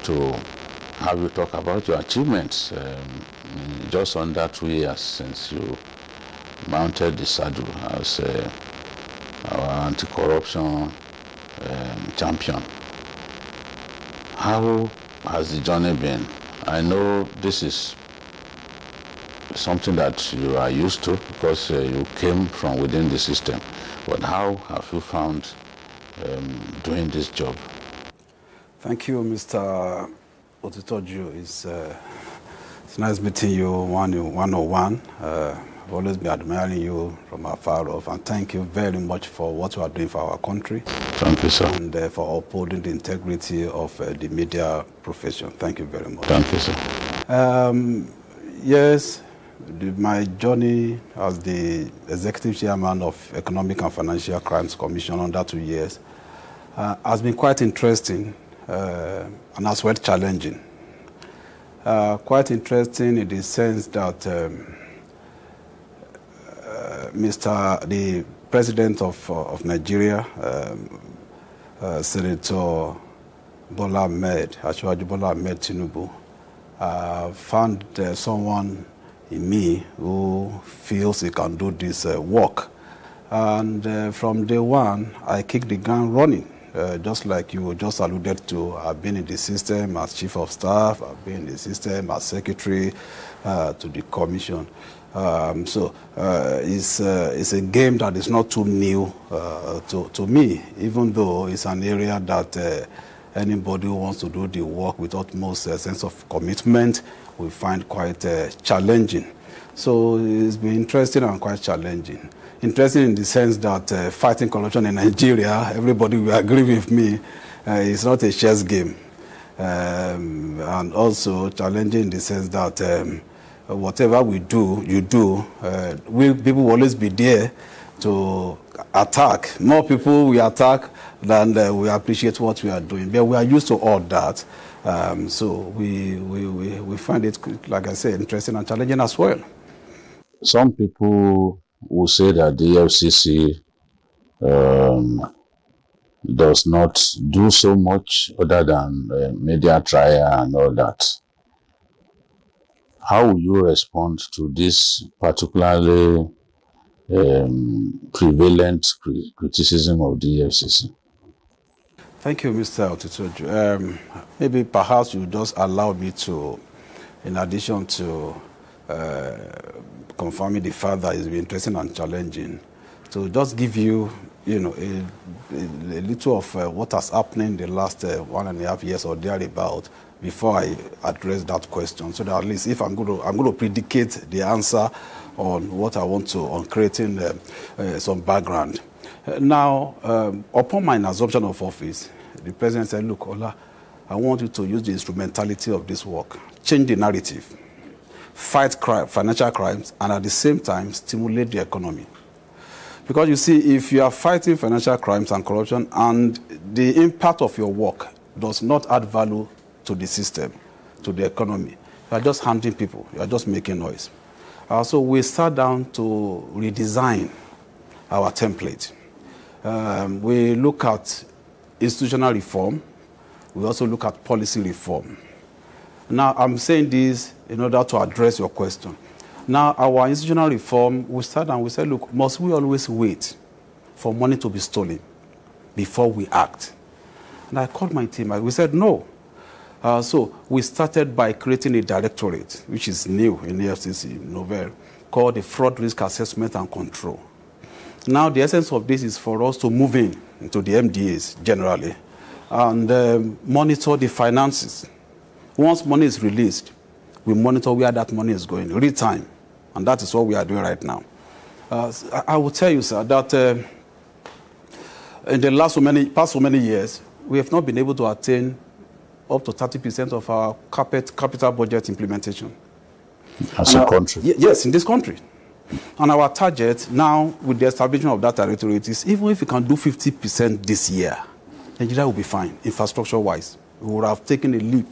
to have you talk about your achievements just under 2 years since you mounted the saddle as our anti-corruption champion. How has the journey been? I know this is something that you are used to because you came from within the system, but how have you found doing this job? Thank you, Mr. Otitoju. It's nice meeting you one-on-one. I've always been admiring you from afar off, and thank you very much for what you are doing for our country. Thank you, sir. And for upholding the integrity of the media profession. Thank you very much. Thank you, sir. Yes, my journey as the Executive Chairman of Economic and Financial Crimes Commission under 2 years has been quite interesting and as well challenging. Quite interesting in the sense that the President of Nigeria, Senator Bola Ahmed Tinubu, found someone in me who feels he can do this work. And from day one, I kicked the ground running. Just like you just alluded to, I've been in the system as Chief of Staff, I've been in the system as Secretary to the Commission. So it's a game that is not too new to me, even though it's an area that anybody who wants to do the work with utmost sense of commitment will find quite challenging. So it's been interesting and quite challenging. Interesting in the sense that fighting corruption in Nigeria, everybody will agree with me, is not a chess game. And also challenging in the sense that whatever we do, you do, people will always be there to attack. More people we attack than we appreciate what we are doing. But we are used to all that. So we find it, like I said, interesting and challenging as well. Some people will say that the EFCC does not do so much other than media trial and all that. How will you respond to this particularly prevalent criticism of the EFCC? Thank you, Mr. Otitoju. Maybe perhaps you just allow me to, in addition to confirming the fact that it's been interesting and challenging, to just give you, a little of what has happened in the last 1.5 years or thereabout before I address that question, so that at least if I'm going to predicate the answer on what I want to, on creating some background. Now, upon my assumption of office, the president said, look, Ola, I want you to use the instrumentality of this work, change the narrative, fight financial crimes, and at the same time, stimulate the economy. Because you see, if you are fighting financial crimes and corruption, and the impact of your work does not add value to the system, to the economy, you are just handling people, you are just making noise. So we sat down to redesign our template. We look at institutional reform. We also look at policy reform. Now, I'm saying this in order to address your question. Now, our institutional reform, we sat down, we said, look, must we always wait for money to be stolen before we act? And I called my team, and we said, no. So we started by creating a directorate, which is new in the EFCC, novel, called the Fraud Risk Assessment and Control. Now, the essence of this is for us to move into the MDAs generally and monitor the finances. Once money is released, we monitor where that money is going, real time. And that is what we are doing right now. I will tell you, sir, that in the past so many years, we have not been able to attain up to 30% of our capital budget implementation. As a country? Yes, in this country. And our target now, with the establishment of that territory, is even if we can do 50% this year, Nigeria will be fine, infrastructure-wise. We would have taken a leap.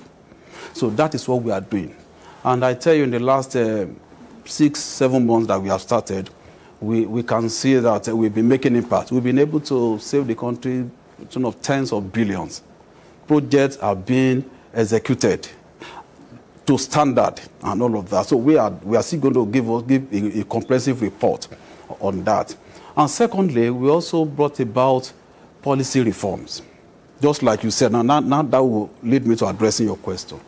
So that is what we are doing. And I tell you, in the last 6-7 months that we have started, we can see that we've been making impact. We've been able to save the country tens of billions. Projects are being executed to standard and all of that. So we are still going to give a comprehensive report on that. And secondly, we also brought about policy reforms. Just like you said, now that will lead me to addressing your question.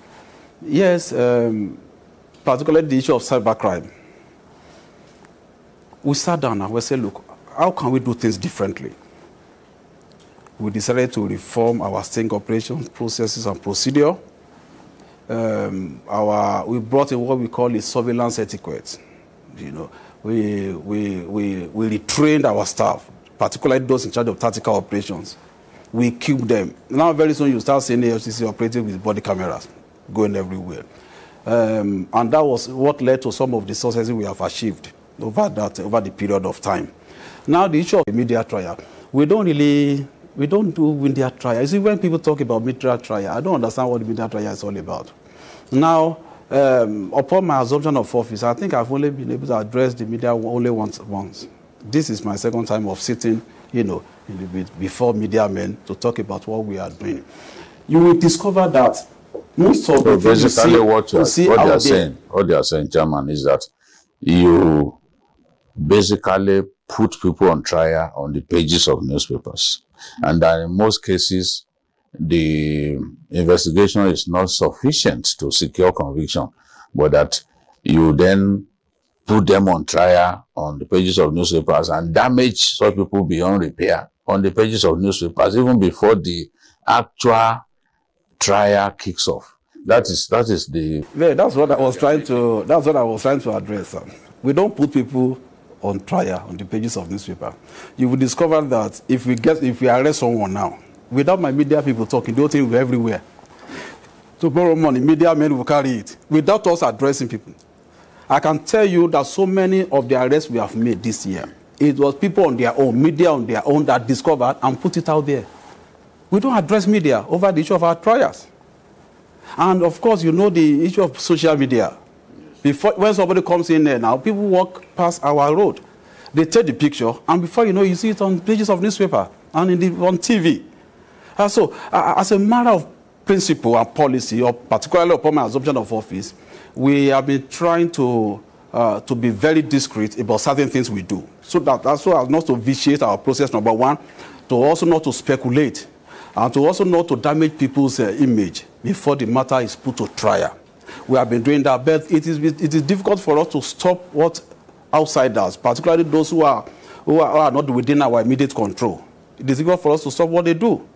Yes, particularly the issue of cybercrime. We sat down and we said, look, how can we do things differently? We decided to reform our sting operation processes and procedure. We brought in what we call a surveillance etiquette. You know, we retrained our staff, particularly those in charge of tactical operations. We keep them. Now, very soon, you start seeing the EFCC operating with body cameras going everywhere. And that was what led to some of the successes we have achieved over the period of time. Now, the issue of the media trial, we don't do media trial. You see, when people talk about media trial, I don't understand what the media trial is all about. Now, upon my assumption of office, I think I've only been able to address the media only once. This is my second time of sitting, you know, before media men to talk about what we are doing. You will discover that most of the things basically what they are saying, Chairman, is that you basically put people on trial on the pages of newspapers, and that in most cases the investigation is not sufficient to secure conviction, but that you then put them on trial on the pages of newspapers and damage such people beyond repair on the pages of newspapers even before the actual trial kicks off. That is the... Yeah, that's what I was trying to address. We don't put people on trial on the pages of newspaper. You will discover that if we arrest someone now, without my media people talking, the whole thing will be everywhere. To borrow money, media men will carry it without us addressing people. I can tell you that so many of the arrests we have made this year, it was people on their own, media on their own, that discovered and put it out there. We don't address media over the issue of our trials. And of course, you know the issue of social media. When somebody comes in there now, people walk past our road. They take the picture, and before you know, you see it on pages of newspaper and on TV. So, as a matter of principle and policy, or particularly upon my assumption of office, we have been trying to be very discreet about certain things we do. So that also as not to vitiate our process, number one, to also not to speculate, and to also not to damage people's image before the matter is put to trial. We have been doing that, but it is difficult for us to stop what outsiders, particularly those who are not within our immediate control. It is difficult for us to stop what they do.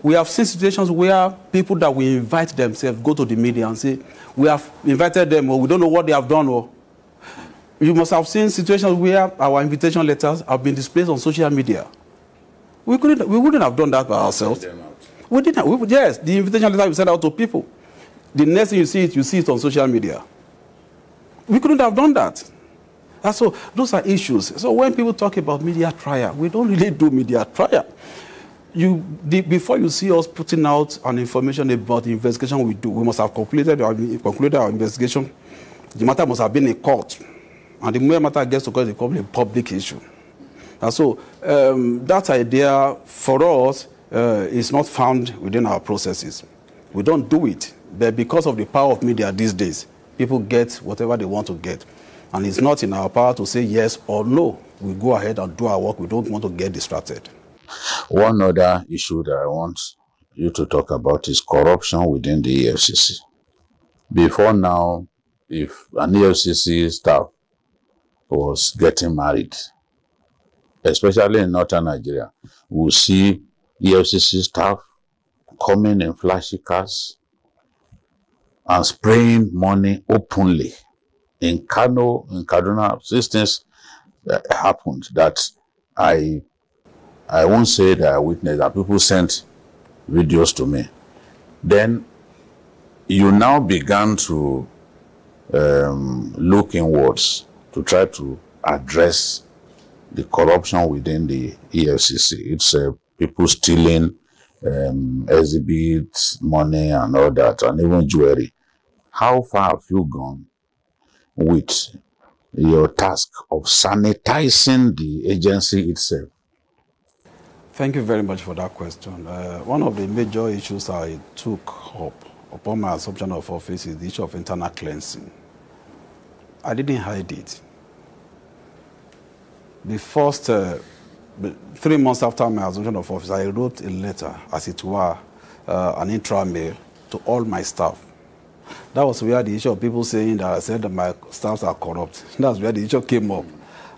We have seen situations where people that we invite themselves go to the media and say, we have invited them, or we don't know what they have done. Or you must have seen situations where our invitation letters have been displayed on social media. We wouldn't have done that by ourselves. Yes, the invitation letter we sent out to people. The next thing you see it on social media. We couldn't have done that. So those are issues. So when people talk about media trial, we don't really do media trial. Before you see us putting out an information about the investigation we do, we must have concluded our investigation. The matter must have been in court. And the more matter gets to court, it becomes a public issue. And so that idea for us is not found within our processes. We don't do it. But because of the power of media these days, people get whatever they want to get. And it's not in our power to say yes or no. We go ahead and do our work. We don't want to get distracted. One other issue that I want you to talk about is corruption within the EFCC. Before now, if an EFCC staff was getting married, especially in northern Nigeria, we'll see EFCC staff coming in flashy cars and spraying money openly. In Kano, in Kaduna, these things happened that I won't say that I witnessed, that people sent videos to me. Then you now began to look inwards to try to address the corruption within the EFCC. It's people stealing exhibits, money and all that, and even jewelry. How far have you gone with your task of sanitizing the agency itself? Thank you very much for that question. One of the major issues I took up upon my assumption of office is the issue of internal cleansing. I didn't hide it. The first 3 months after my assumption of office, I wrote a letter, as it were, an intra-mail to all my staff. That was where the issue of people saying that I said that my staffs are corrupt. That's where the issue came up.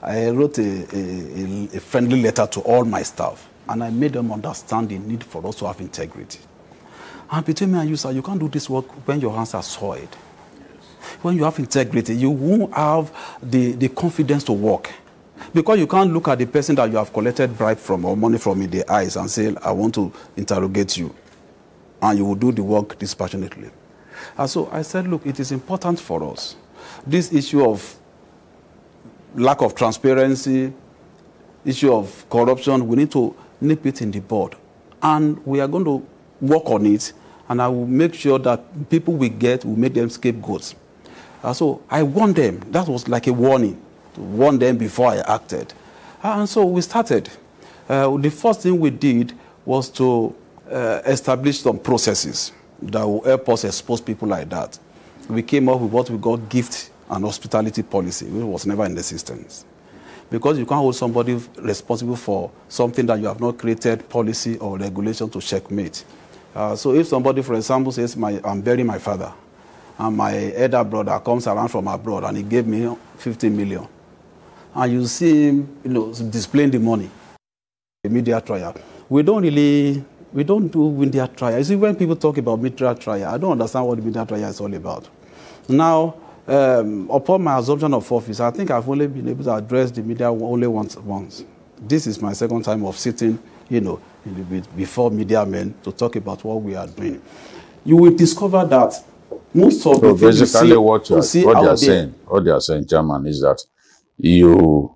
I wrote a friendly letter to all my staff, and I made them understand the need for us to have integrity. And between me and you, sir, you can't do this work when your hands are soiled. Yes. When you have integrity, you won't have the confidence to work. Because you can't look at the person that you have collected bribe from or money from in the eyes and say, I want to interrogate you. And you will do the work dispassionately. And so I said, look, it is important for us. This issue of lack of transparency, issue of corruption, we need to nip it in the bud. And we are going to work on it, and I will make sure that people we get will make them scapegoats. So I warned them. That was like a warning, to warn them before I acted. And so we started. The first thing we did was to establish some processes that will help us expose people like that. We came up with what we call gift and hospitality policy, which was never in the systems. Because you can't hold somebody responsible for something that you have not created policy or regulation to checkmate. So if somebody, for example, says, I'm burying my father, and my elder brother comes around from abroad and he gave me 50 million, and you see him, displaying the money, the media trial, we don't do media trial. You see, when people talk about media trial, I don't understand what the media trial is all about. Now, upon my assumption of office, I think I've only been able to address the media only once. This is my second time of sitting, before media men to talk about what we are doing. You will discover that most of the things basically what they are saying, Chairman, is that you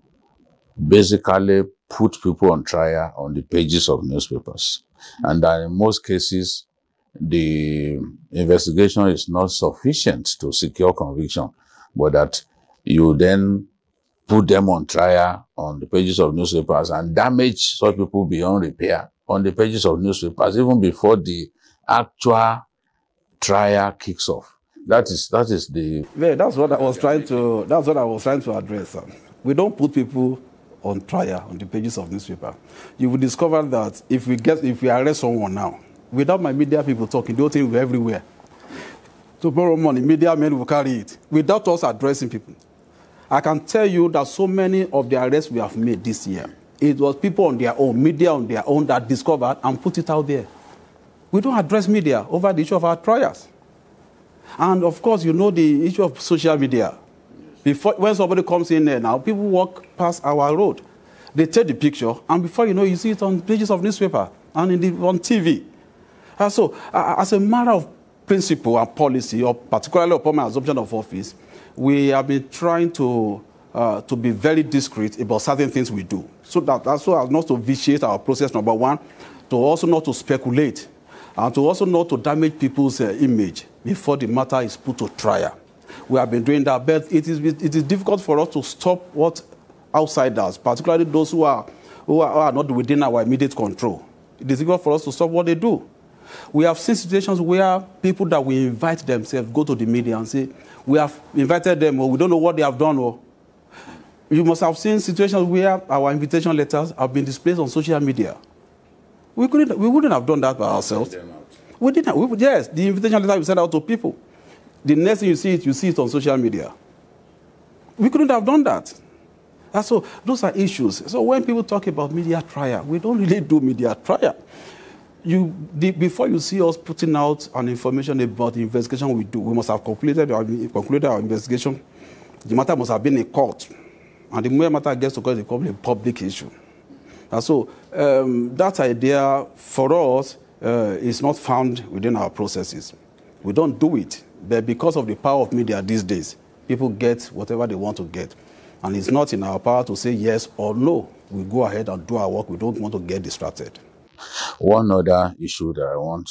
basically put people on trial on the pages of newspapers, and that in most cases the investigation is not sufficient to secure conviction, but that you then put them on trial on the pages of newspapers and damage such people beyond repair on the pages of newspapers even before the actual trial kicks off. That is the... Yeah, that's what I was trying to address. Sir. We don't put people on trial on the pages of newspaper. You will discover that if we arrest someone now, without my media people talking, they'll think we're everywhere. Tomorrow morning, media men will carry it without us addressing people. I can tell you that so many of the arrests we have made this year, it was people on their own, media on their own, that discovered and put it out there. We don't address media over the issue of our trials. And of course, the issue of social media. When somebody comes in there now, people walk past our road. They take the picture, and before you know, you see it on pages of newspaper and on TV. So, as a matter of principle and policy, or particularly upon my assumption of office, we have been trying to be very discreet about certain things we do. So that's not to vitiate our process, number one, to also not to speculate, and to also not to damage people's image before the matter is put to trial. We have been doing that, but it is difficult for us to stop what outsiders, particularly those who are not within our immediate control. It is difficult for us to stop what they do. We have seen situations where people that we invite themselves go to the media and say, we have invited them, or we don't know what they have done. Or you must have seen situations where our invitation letters have been displayed on social media. We wouldn't have done that by ourselves. We didn't. Yes, the invitation letter we sent out to people. The next thing you see it on social media. We couldn't have done that. So those are issues. So when people talk about media trial, we don't really do media trial. Before you see us putting out an information about the investigation we do, we must have concluded our investigation. The matter must have been in court. And the more matter gets to court, it becomes a public issue. And so that idea for us is not found within our processes. We don't do it. But because of the power of media these days, people get whatever they want to get. And it's not in our power to say yes or no. We go ahead and do our work. We don't want to get distracted. One other issue that I want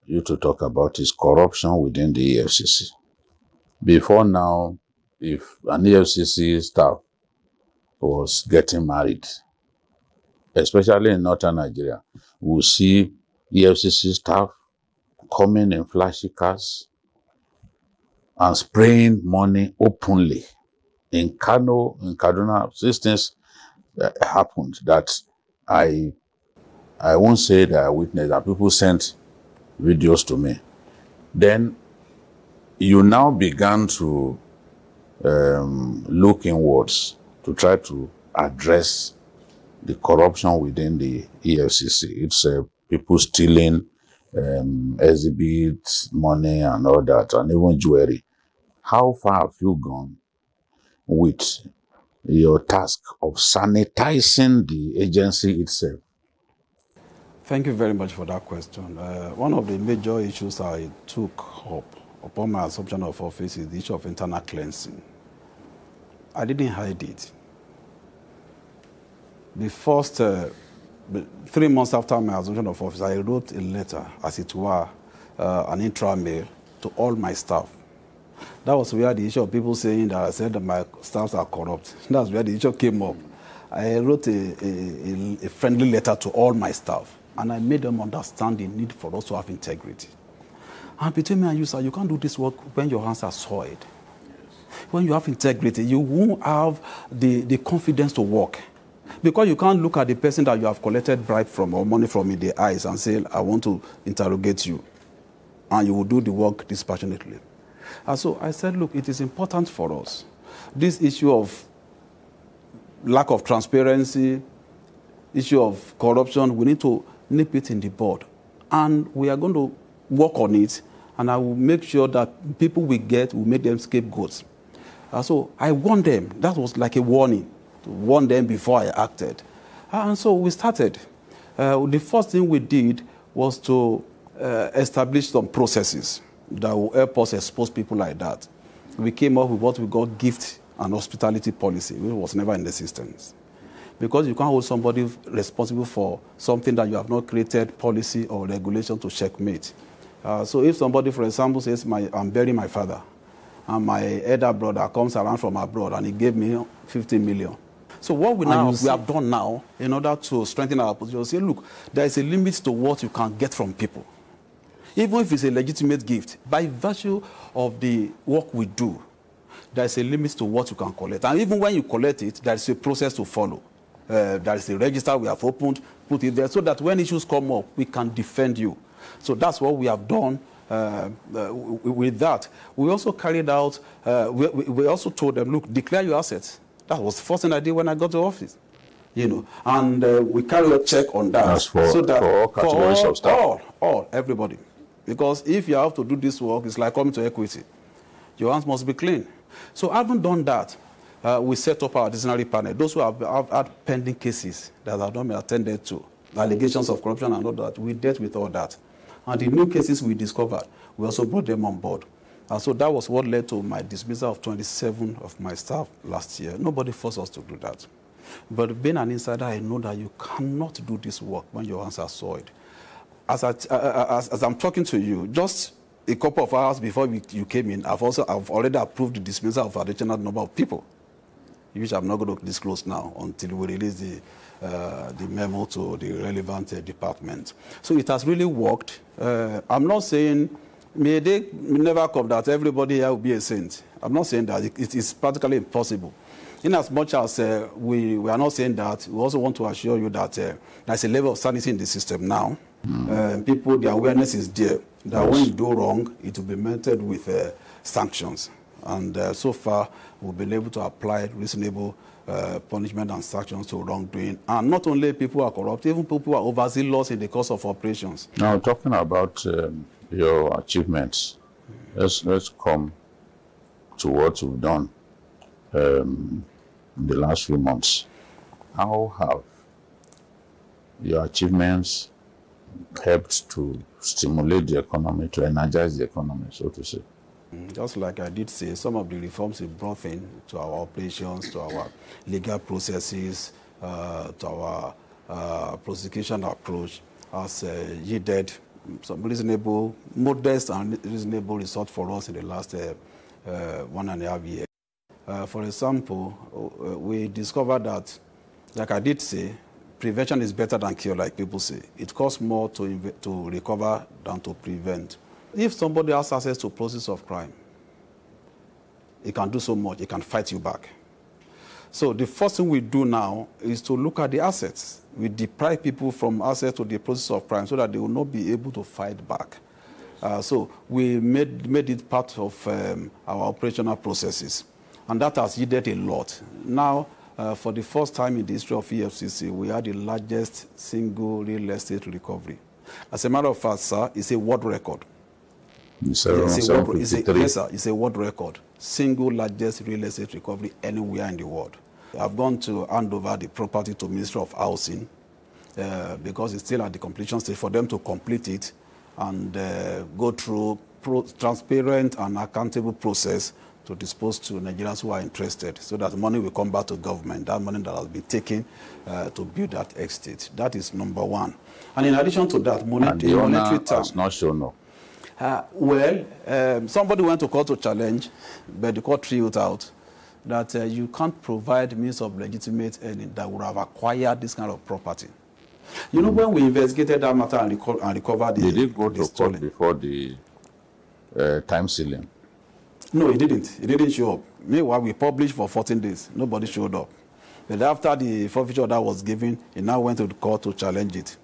you to talk about is corruption within the EFCC. Before now, if an EFCC staff was getting married, especially in northern Nigeria, we'll see EFCC staff coming in flashy cars and spraying money openly. In Kano, in Kaduna, these things happened that I won't say that I witnessed, that people sent videos to me. Then you now began to look inwards to try to address the corruption within the EFCC. It's people stealing exhibits, money and all that, and even jewelry. How far have you gone with your task of sanitizing the agency itself? Thank you very much for that question. One of the major issues I took up upon my assumption of office is the issue of internal cleansing. I didn't hide it. The first 3 months after my assumption of office, I wrote a letter, as it were, an intra-mail to all my staff. That was where the issue of people saying that I said that my staffs are corrupt. That's where the issue came up. I wrote a friendly letter to all my staff, and I made them understand the need for us to have integrity. And between me and you, sir, you can't do this work when your hands are soiled. Yes. When you have integrity, you won't have the confidence to work. Because you can't look at the person that you have collected bribe from or money from in the eyes and say, I want to interrogate you. And you will do the work dispassionately. And so I said, look, it is important for us. This issue of lack of transparency, issue of corruption, we need to nip it in the bud. And we are going to work on it, and I will make sure that people we get will make them scapegoats. So I warned them. That was like a warning, to warn them before I acted. And so we started. The first thing we did was to establish some processes that will help us expose people like that. We came up with what we call gift and hospitality policy, which was never in the systems. Because you can't hold somebody responsible for something that you have not created policy or regulation to checkmate. So if somebody, for example, says, I'm burying my father, and my elder brother comes around from abroad and he gave me 50 million. So what we have done now, in order to strengthen our position, say, look, there is a limit to what you can get from people. Even if it's a legitimate gift, by virtue of the work we do, there is a limit to what you can collect. And even when you collect it, there is a process to follow. There is a register we have opened, put it there, so that when issues come up, we can defend you. So that's what we have done with that. We also carried out, we also told them, look, declare your assets. That was the first thing I did when I got to office. You know, and we carry a check on that. That's for, so that for all categories of staff. Everybody. Because if you have to do this work, it's like coming to equity. Your hands must be clean. So having done that, we set up our disciplinary panel. Those who have had pending cases that have not been attended to, allegations of corruption and all that, we dealt with all that. And the new cases we discovered, we also brought them on board. And so that was what led to my dismissal of 27 of my staff last year. Nobody forced us to do that. But being an insider, I know that you cannot do this work when your hands are soiled. As I'm talking to you, just a couple of hours before you came in, I've already approved the dismissal of an additional number of people, which I'm not going to disclose now until we release the memo to the relevant department. So it has really worked. I'm not saying may they never come that everybody here will be a saint. I'm not saying that. It is practically impossible. In as much as we are not saying that, we also want to assure you that there's a level of sanity in the system now. People, the awareness is there that when you do wrong, it will be met with sanctions. And so far, we've been able to apply reasonable punishment and sanctions to wrongdoing. And not only people who are corrupt, even people who are overzealous in the course of operations. Now, talking about your achievements, let's come to what you've done in the last few months. How have your achievements helped to stimulate the economy, to energize the economy, so to say? Just like I did say, some of the reforms we brought in to our operations, to our legal processes, to our prosecution approach has yielded some reasonable, modest and reasonable result for us in the last 1.5 years. For example, we discovered that, like I did say, prevention is better than cure, like people say. It costs more to recover than to prevent. If somebody has access to process of crime, he can do so much. He can fight you back. So the first thing we do now is to look at the assets. We deprive people from access to the process of crime so that they will not be able to fight back. So we made it part of our operational processes. And that has yielded a lot. Now, for the first time in the history of EFCC, we had the largest single real estate recovery. As a matter of fact, sir, it's a world record. It's a world record. Single largest real estate recovery anywhere in the world. I've gone to hand over the property to Ministry of Housing because it's still at the completion stage for them to complete it and go through transparent and accountable process to dispose to Nigerians who are interested, so that money will come back to government, that money that has been taken to build that estate. That is number one. And in addition to that, monetary term has not shown up. Somebody went to court to challenge, but the court threw it out that you can't provide means of legitimate earning that would have acquired this kind of property. You know, when we investigated that matter and recovered the... Did it go to court before the time ceiling? No, it didn't. It didn't show up. Meanwhile, we published for 14 days. Nobody showed up. But after the forfeiture that was given, it now went to the court to challenge it.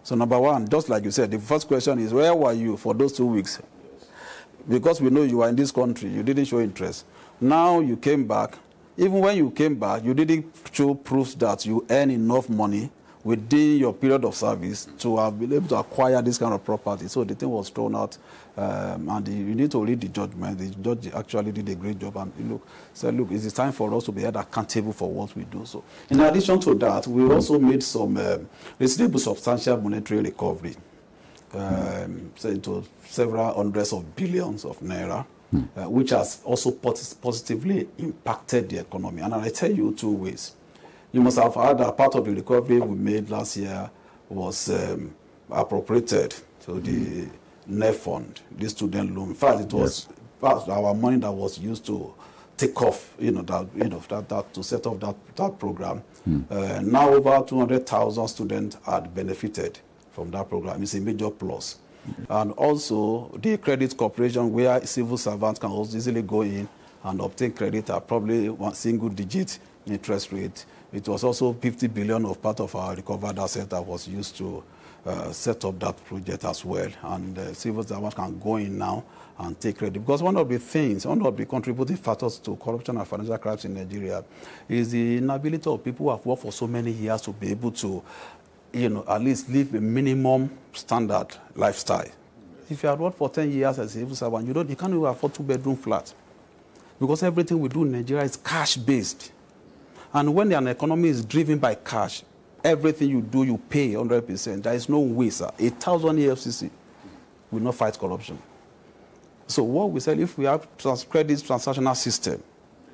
So number one, just like you said, the first question is, where were you for those 2 weeks? Because we know you were in this country, you didn't show interest. Now you came back. Even when you came back, you didn't show proofs that you earn enough money within your period of service to have been able to acquire this kind of property. So the thing was thrown out, and you need to read the judgment. The judge actually did a great job and said, look, it's time for us to be held accountable for what we do. So in addition to that, we also made some reasonable substantial monetary recovery, into several hundreds of billions of naira, which has also positively impacted the economy. And I tell you 2 ways. You must have heard that part of the recovery we made last year was appropriated to the NEF fund, the student loan. In fact, it was part of our money that was used to take off, to set up that program. Now over 200,000 students had benefited from that program. It's a major plus. And also the credit corporation, where civil servants can also easily go in and obtain credit at probably one single-digit interest rate. It was also 50 billion of part of our recovered asset that was used to set up that project as well. And civil servants can go in now and take credit. Because one of the contributing factors to corruption and financial crimes in Nigeria is the inability of people who have worked for so many years to be able to, at least live a minimum standard lifestyle. If you had worked for 10 years as a civil servant, you can't even afford 2-bedroom flat. Because everything we do in Nigeria is cash-based. And when an economy is driven by cash, everything you do, you pay 100%. There is no way, sir. 1,000 EFCC will not fight corruption. So what we said, if we have credit transactional system,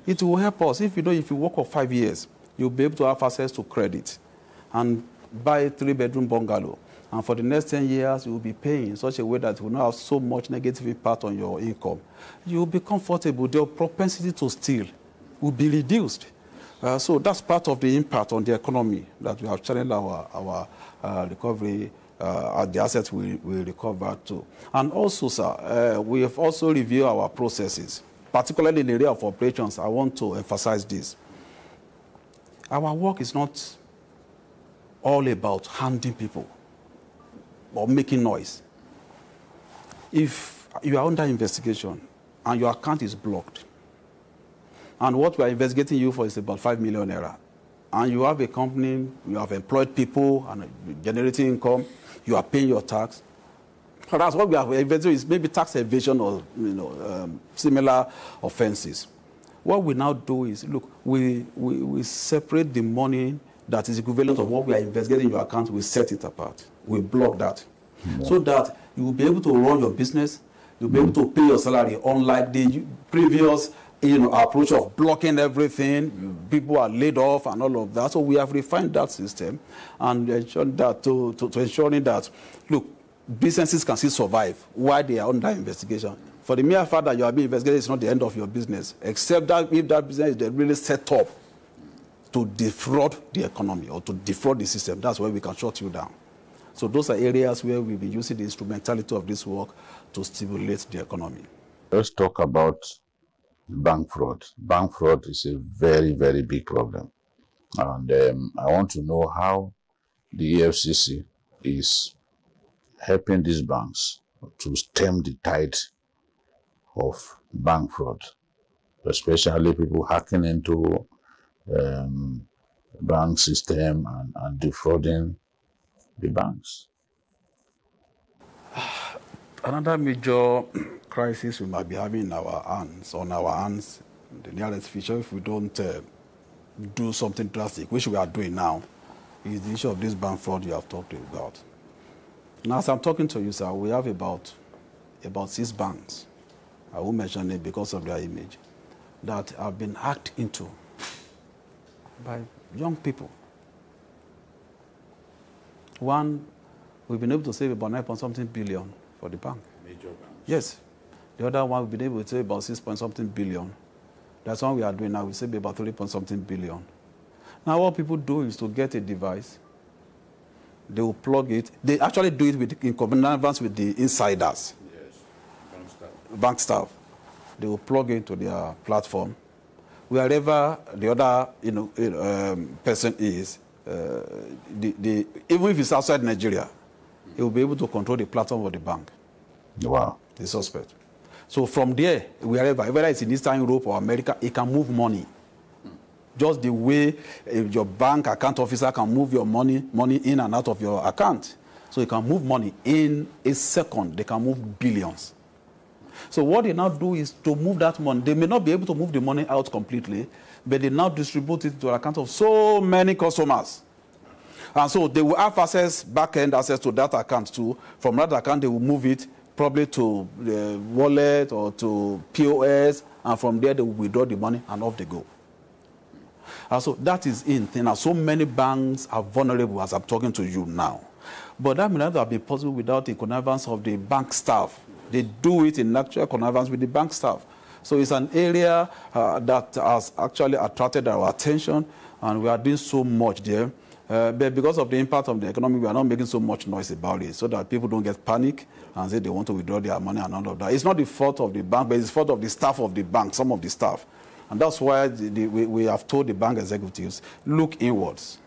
it will help us. If you work for 5 years, you'll be able to have access to credit and buy a 3-bedroom bungalow. And for the next 10 years, you will be paying in such a way that it will not have so much negative impact on your income. You will be comfortable. The propensity to steal will be reduced. So that's part of the impact on the economy that we have channeled our recovery, the assets we recover to. And also, sir, we have also reviewed our processes, particularly in the area of operations. I want to emphasize this. Our work is not all about handing people or making noise. If you are under investigation and your account is blocked, and what we are investigating you for is about 5 million naira, and you have a company, you have employed people and generating income, you are paying your tax. Perhaps what we are investigating is maybe tax evasion or similar offenses. What we now do is, look, we separate the money that is equivalent of what we are investigating in your account. We set it apart. We block that, so that you will be able to run your business. You'll be able to pay your salary, unlike the previous approach of blocking everything. People are laid off and all of that. So we have refined that system and ensuring that to ensuring that, look, businesses can still survive while they are under investigation. For the mere fact that you are being investigated is not the end of your business, except that if that business is really set up to defraud the economy or to defraud the system, that's where we can shut you down. So those are areas where we'll be using the instrumentality of this work to stimulate the economy. Let's talk about bank fraud. Bank fraud is a very, very big problem. And I want to know how the EFCC is helping these banks to stem the tide of bank fraud, especially people hacking into bank system and defrauding the banks. Another major crisis we might be having on our hands, in the nearest future, if we don't do something drastic, which we are doing now, is the issue of this bank fraud you have talked about. Now, as I'm talking to you, sir, we have about 6 banks, I won't mention it because of their image, that have been hacked into by young people. One, we've been able to save about 9-something billion for the bank. Major banks. Yes. The other one, we've been able to save about 6-something billion. That's one we are doing now. We save about 3-something billion. Now, what people do is to get a device. They will plug it. They actually do it in connivance with the insiders. Yes, bank staff. Bank staff. They will plug it to their platform. Wherever the other person is, even if it's outside Nigeria, he will be able to control the platform of the bank. Wow. The suspect. So from there, wherever, whether it's in Eastern Europe or America, it can move money. Just the way your bank account officer can move your money in and out of your account. So you can move money in a second. They can move billions. So what they now do is to move that money. They may not be able to move the money out completely, but they now distribute it to the account of so many customers. And so they will have back-end access to that account too. From that account, they will move it probably to the wallet or to POS, and from there they will withdraw the money and off they go. And so that is in thing. Now, so many banks are vulnerable as I'm talking to you now. But that may not have been possible without the connivance of the bank staff. They do it in actual connivance with the bank staff. So it's an area that has actually attracted our attention, and we are doing so much there. But because of the impact of the economy, we are not making so much noise about it so that people don't get panic and say they want to withdraw their money and all of that. It's not the fault of the bank, but it's the fault of the staff of the bank, some of the staff. And that's why we have told the bank executives, look inwards.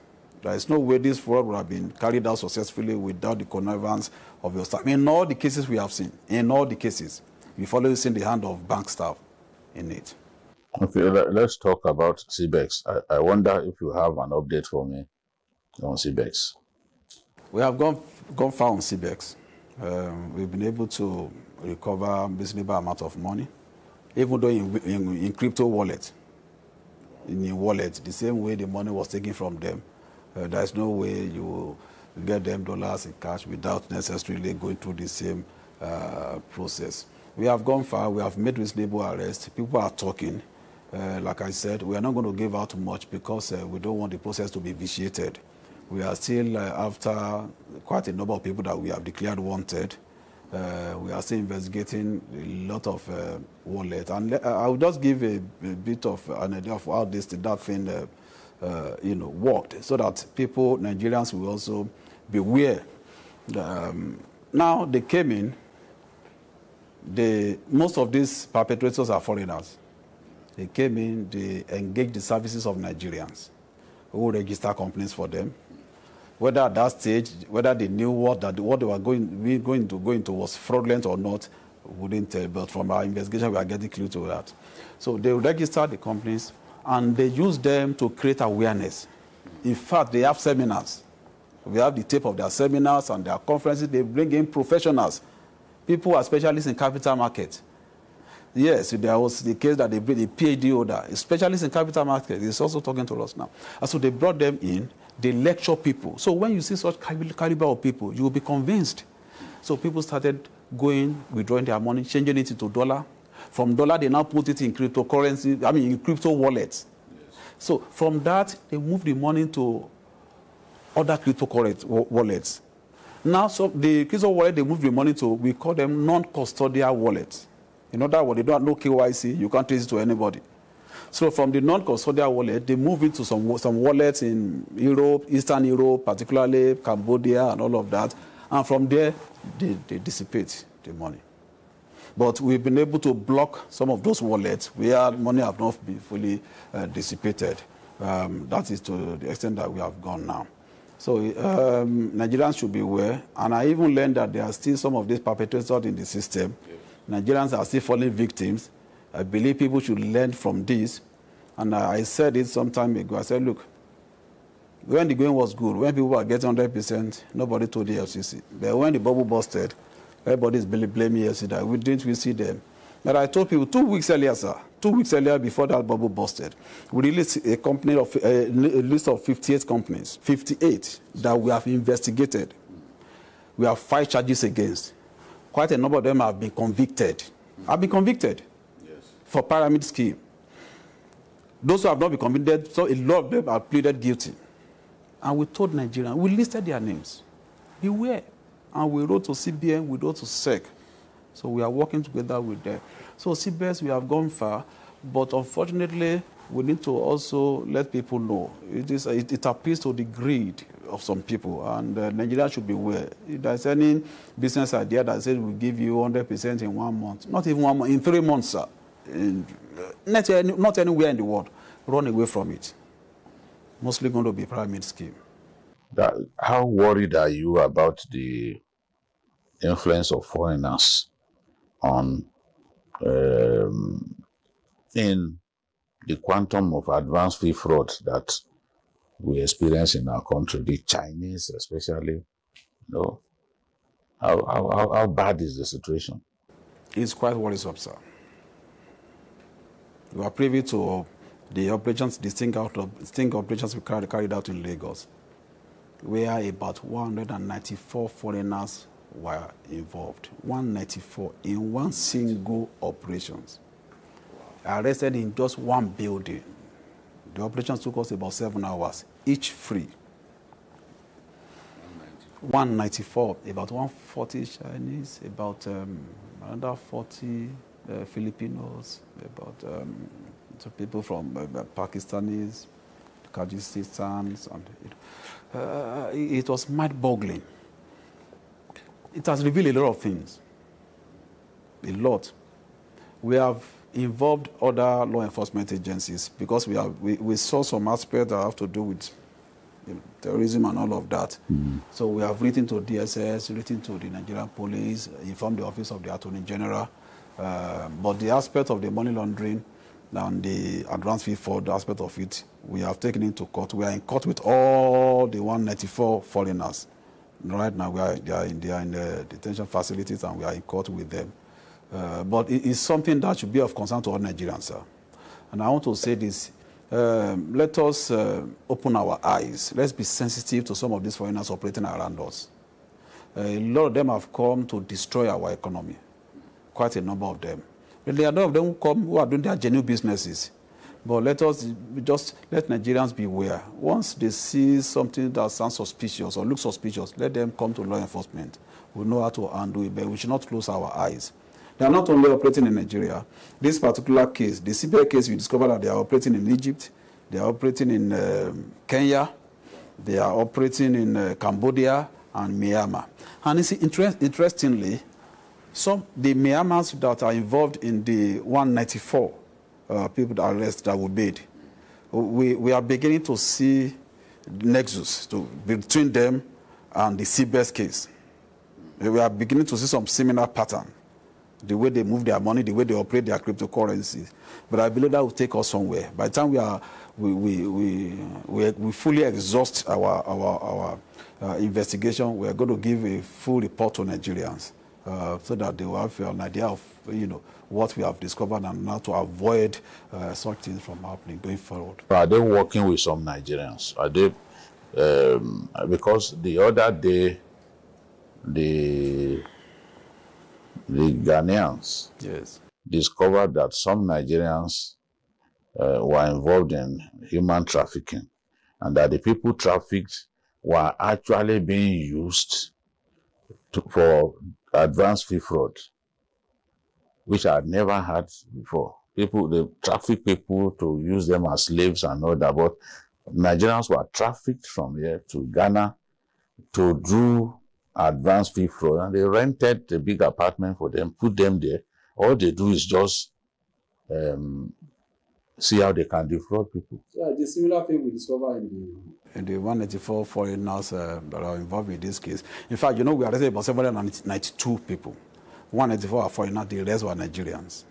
There is no way this fraud would have been carried out successfully without the connivance of your staff. In all the cases we have seen, in all the cases, we've always seen the hand of bank staff in it. Okay, let's talk about CBEX. I wonder if you have an update for me on CBEX. We have gone far on CBEX. We've been able to recover a reasonable amount of money, even though in crypto wallet. In wallet, the same way the money was taken from them. There's no way you will get them dollars in cash without necessarily going through the same process. We have gone far. We have made reasonable arrests. People are talking. Like I said, we are not going to give out much because we don't want the process to be vitiated. We are still after quite a number of people that we have declared wanted. We are still investigating a lot of wallets. And I will just give a bit of an idea of how that thing worked, so that people, Nigerians, will also be aware. Now they came in. Most of these perpetrators are foreigners. They came in. They engaged the services of Nigerians who register companies for them. Whether at that stage, whether they knew what they were going to go into was fraudulent or not, wouldn't tell. But from our investigation, we are getting clue to that. So they register the companies, and they use them to create awareness. In fact, they have seminars. We have the tape of their seminars and their conferences. They bring in professionals, people who are specialists in capital market. Yes, there was the case that they bring a PhD holder, a specialist in capital market. He's also talking to us now. And so they brought them in. They lecture people. So when you see such caliber of people, you will be convinced. So people started withdrawing their money, changing it into dollar. From dollar, they now put it in cryptocurrency, in crypto wallets. Yes. So from that, they moved the money to other cryptocurrency wallets. Now, so the crypto wallet they moved the money to, we call them non-custodial wallets. In other words, they don't have no KYC, you can't trace it to anybody. So from the non-custodial wallet, they move it to some wallets in Europe, Eastern Europe, particularly Cambodia and all of that. And from there, they dissipate the money. But we've been able to block some of those wallets where money have not been fully dissipated. That is to the extent that we have gone now. So Nigerians should be aware. And I even learned that there are still some of these perpetrators in the system. Nigerians are still falling victims. I believe people should learn from this. And I said it some time ago. I said, look, when the going was good, when people were getting 100%, nobody told the EFCC. But when the bubble busted, everybody is blaming EFCC that we see them. But I told people 2 weeks earlier, sir, 2 weeks earlier before that bubble busted, we released a list of 58 companies, 58 that we have investigated. We have 5 charges against. Quite a number of them have been convicted. For pyramid scheme. Those who have not been convicted, so a lot of them are pleaded guilty. And we told Nigerians, we listed their names. Beware. And we wrote to CBN, we wrote to SEC. So we are working together with them. So CBS, we have gone far, but unfortunately, we need to also let people know. It appeals to the greed of some people, and Nigeria should be aware. If there's any business idea that says we'll give you 100% in 1 month, not even 1 month, in 3 months, sir, not anywhere in the world, run away from it. Mostly going to be pyramid scheme. How worried are you about the influence of foreigners on in the quantum of advance fee fraud that we experience in our country, the Chinese especially? How bad is the situation? It's quite worrisome, sir. We are privy to the operations, distinct operations we carried out in Lagos, where about 194 foreigners were involved. 194 in one single operations. Arrested in just one building. The operations took us about 7 hours, each free. 194, about 140 Chinese, about another 40 Filipinos, about some people from Pakistanis, Kyrgyzstan, and it was mind-boggling. It has revealed a lot of things. A lot. We have involved other law enforcement agencies because we saw some aspects that have to do with terrorism and all of that. So we have written to DSS, written to the Nigerian police, informed the Office of the Attorney General. But the aspect of the money laundering and the advance fee fraud aspect of it, we have taken into court. We are in court with all the 194 foreigners. Right now, they are in the detention facilities and we are in court with them. But it is something that should be of concern to all Nigerians, sir. And I want to say this. Let us open our eyes. Let's be sensitive to some of these foreigners operating around us. A lot of them have come to destroy our economy. Quite a number of them. But there are a lot of them who are doing their genuine businesses. But let us just let Nigerians be aware. Once they see something that sounds suspicious or looks suspicious, let them come to law enforcement. We know how to handle it, but we should not close our eyes. They are not only operating in Nigeria. This particular case, the CBI case, we discovered that they are operating in Egypt, they are operating in Kenya, they are operating in Cambodia and Myanmar. And it's interestingly, the Myanmars that are involved in the 194 people that arrested that were made, we are beginning to see nexus between them and the CBS case. We are beginning to see some similar pattern. The way they move their money, the way they operate their cryptocurrencies. But I believe that will take us somewhere. By the time we fully exhaust our investigation, we are going to give a full report to Nigerians so that they will have an idea of what we have discovered and how to avoid such things from happening going forward. Are they working with some Nigerians? Are they because the other day the Ghanaians discovered that some Nigerians were involved in human trafficking and that the people trafficked were actually being used for advance fee fraud, which I had never had before. People, they traffic people to use them as slaves and all that. But Nigerians were trafficked from here to Ghana to do advanced fee fraud, and they rented a big apartment for them, put them there. All they do is just see how they can defraud people. Yeah, the similar thing we discover in the 184 foreigners that are involved in this case. In fact, you know, we arrested about 792 people. 184 are foreigners, the rest were Nigerians.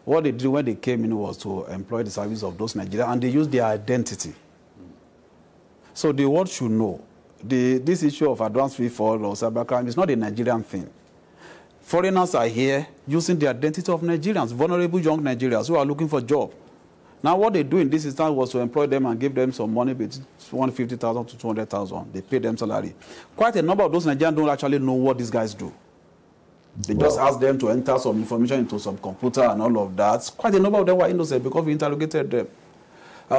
What they did when they came in was to employ the service of those Nigerians, and they used their identity. So the world should know this issue of advanced fee fraud or cybercrime is not a Nigerian thing. Foreigners are here using the identity of Nigerians, vulnerable young Nigerians who are looking for a job. Now, what they do in this instance was to employ them and give them some money, between 150,000 to 200,000. They pay them salary. Quite a number of those Nigerians don't actually know what these guys do. They just ask them to enter some information into some computer and all of that. Quite a number of them were innocent because we interrogated them.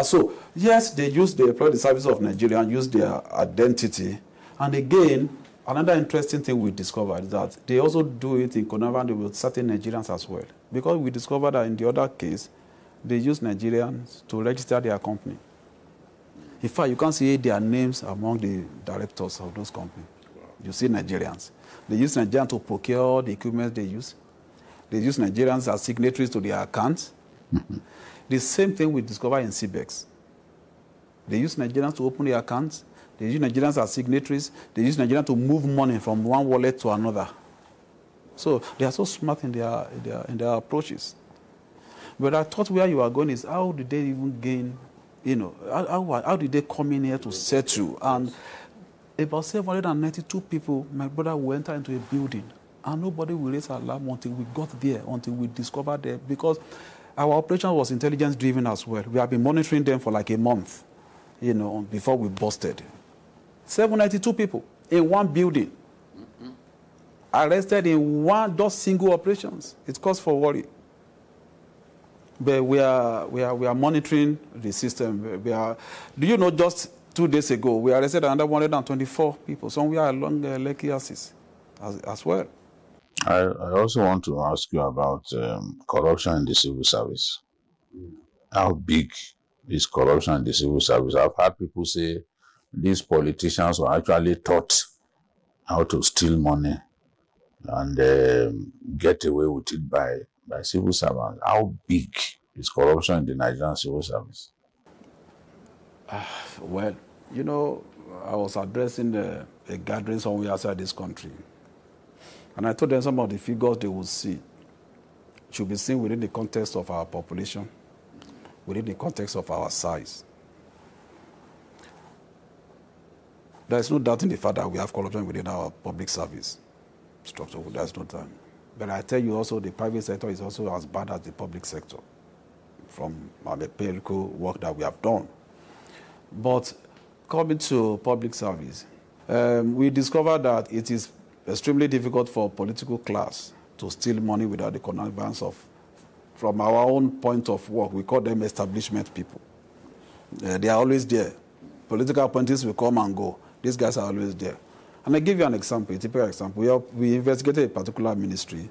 So, yes, they employ the service of Nigeria and use their identity. And again, another interesting thing we discovered is that they also do it in connivance with certain Nigerians as well. Because we discovered that in the other case, they use Nigerians to register their company. In fact, you can't see their names among the directors of those companies. You see Nigerians. They use Nigerians to procure the equipment they use. They use Nigerians as signatories to their accounts. The same thing we discover in CBEX. They use Nigerians to open their accounts. They use Nigerians as signatories. They use Nigerians to move money from one wallet to another. So they are so smart in their approaches. But I thought where you are going is how did they even gain, you know, how did they come in here to settle? And about 792 people, my brother, will enter into a building, and nobody will raise alarm until we got there, until we discovered them, because our operation was intelligence-driven as well. We have been monitoring them for like a month, you know, before we busted. 792 people in one building, arrested in one just single operations. It's cause for worry. But we are monitoring the system. Do you know, just 2 days ago, we arrested another 124 people, somewhere along the Lekki axis as well. I also want to ask you about corruption in the civil service. How big is corruption in the civil service? I've heard people say these politicians were actually taught how to steal money and get away with it by civil servants. How big is corruption in the Nigerian civil service? Well, you know, I was addressing a gathering somewhere outside this country. And I told them some of the figures they would see should be seen within the context of our population, within the context of our size. There is no doubt in the fact that we have corruption within our public service structure. There is no doubt. But I tell you also, the private sector is also as bad as the public sector from the empirical work that we have done. But coming to public service, we discovered that it is extremely difficult for political class to steal money without the connivance of, from our own point of work, we call them establishment people. They are always there. Political appointees will come and go. These guys are always there. And I give you an example, a typical example. We investigated a particular ministry.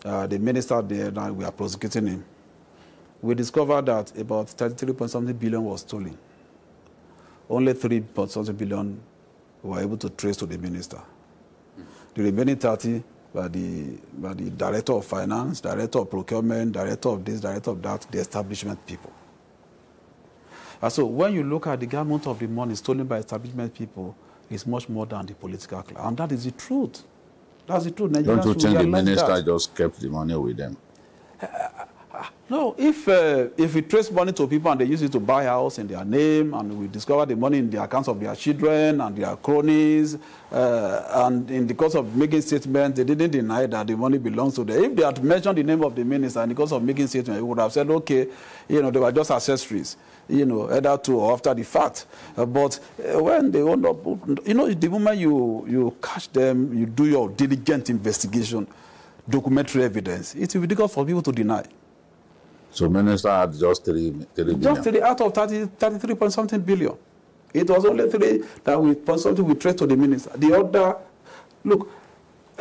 The minister there, now we are prosecuting him. We discovered that about 33.something billion was stolen. Only 3.something billion were able to trace to the minister. The remaining 30 by the director of finance, director of procurement, director of this, director of that, the establishment people. And so when you look at the amount of the money stolen by establishment people, it's much more than the political class. And that is the truth. That's the truth. Don't you think the minister just kept the money with them? No, if we trace money to people and they use it to buy a house in their name, and we discover the money in the accounts of their children and their cronies, and in the course of making statements, they didn't deny that the money belongs to them. If they had mentioned the name of the minister and in the course of making statements, we would have said, okay, you know, they were just accessories, you know, either to or after the fact. But when they end up, you know, the moment you catch them, you do your diligent investigation, documentary evidence, it will be difficult for people to deny. So minister had just 3 billion. Just 3 out of 33.something billion. It was only 3 that we traced to the minister. The other, look,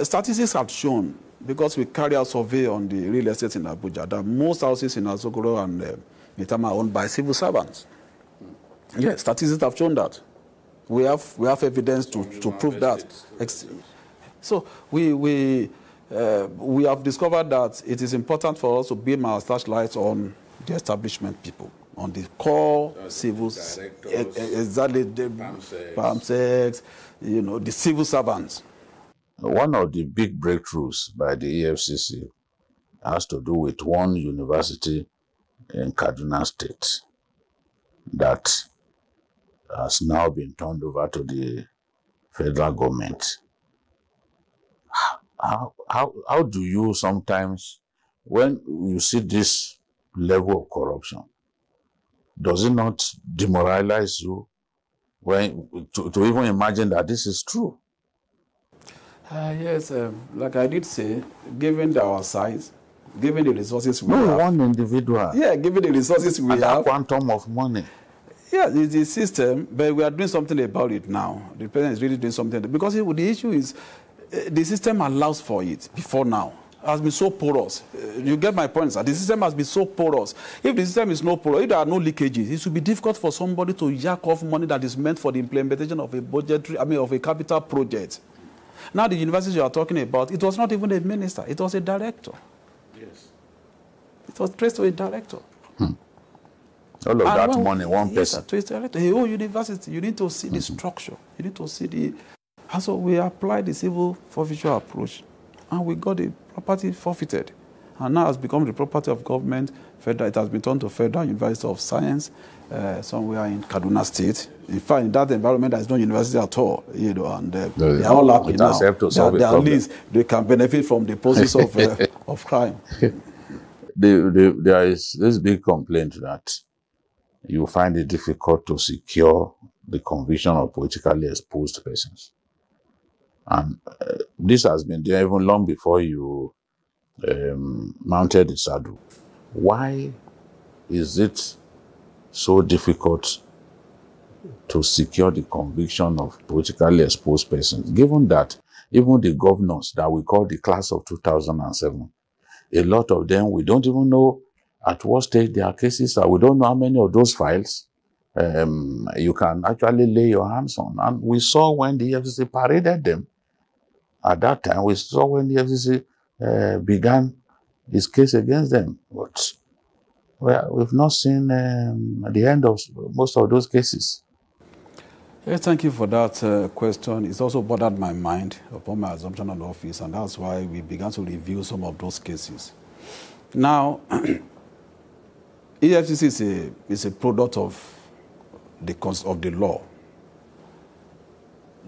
statistics have shown because we carry out survey on the real estate in Abuja, that most houses in Azokoro and Maitama are owned by civil servants. Yes, statistics have shown that. We have evidence to prove that. So we have discovered that it is important for us to beam our searchlights on the establishment people, on the core civil, exactly, the PAMSEX, the civil servants. One of the big breakthroughs by the EFCC has to do with one university in Kaduna State that has now been turned over to the federal government. How do you sometimes, when you see this level of corruption, does it not demoralize you when to even imagine that this is true? Yes, like I did say, given our size, given the resources we No, have. one individual. Yeah, given the resources we and have. that quantum of money. Yeah, it's the system, but we are doing something about it now. The president is really doing something. Because the issue is, the system allows for it before now. It has been so porous. You get my point, sir. The system has been so porous. If the system is not porous, if there are no leakages, it should be difficult for somebody to jack off money that is meant for the implementation of of a capital project. Now, the university you are talking about, it was not even a minister, it was a director. Yes. It was traced to a director. All of that money, one person. Yes, to a director. A whole university, you need to see the structure. You need to see the... And so we applied the civil forfeiture approach, and we got the property forfeited. And now it's become the property of government. Federal, it has been turned to Federal University of Science, somewhere in Kaduna State. In fact, in that environment, there is no university at all, and they are all happy now. At least they can benefit from the process of crime. There is this big complaint that you find it difficult to secure the conviction of politically exposed persons. And this has been there even long before you mounted the saddle. Why is it so difficult to secure the conviction of politically exposed persons, given that even the governors that we call the class of 2007, a lot of them, we don't even know at what stage their cases are. We don't know how many of those files you can actually lay your hands on. And we saw when the EFCC paraded them. At that time, we saw when the EFCC began his case against them. But we've not seen the end of most of those cases. Yes, thank you for that question. It's also bothered my mind upon my assumption of office, and that's why we began to review some of those cases. Now, EFCC is a product of the law.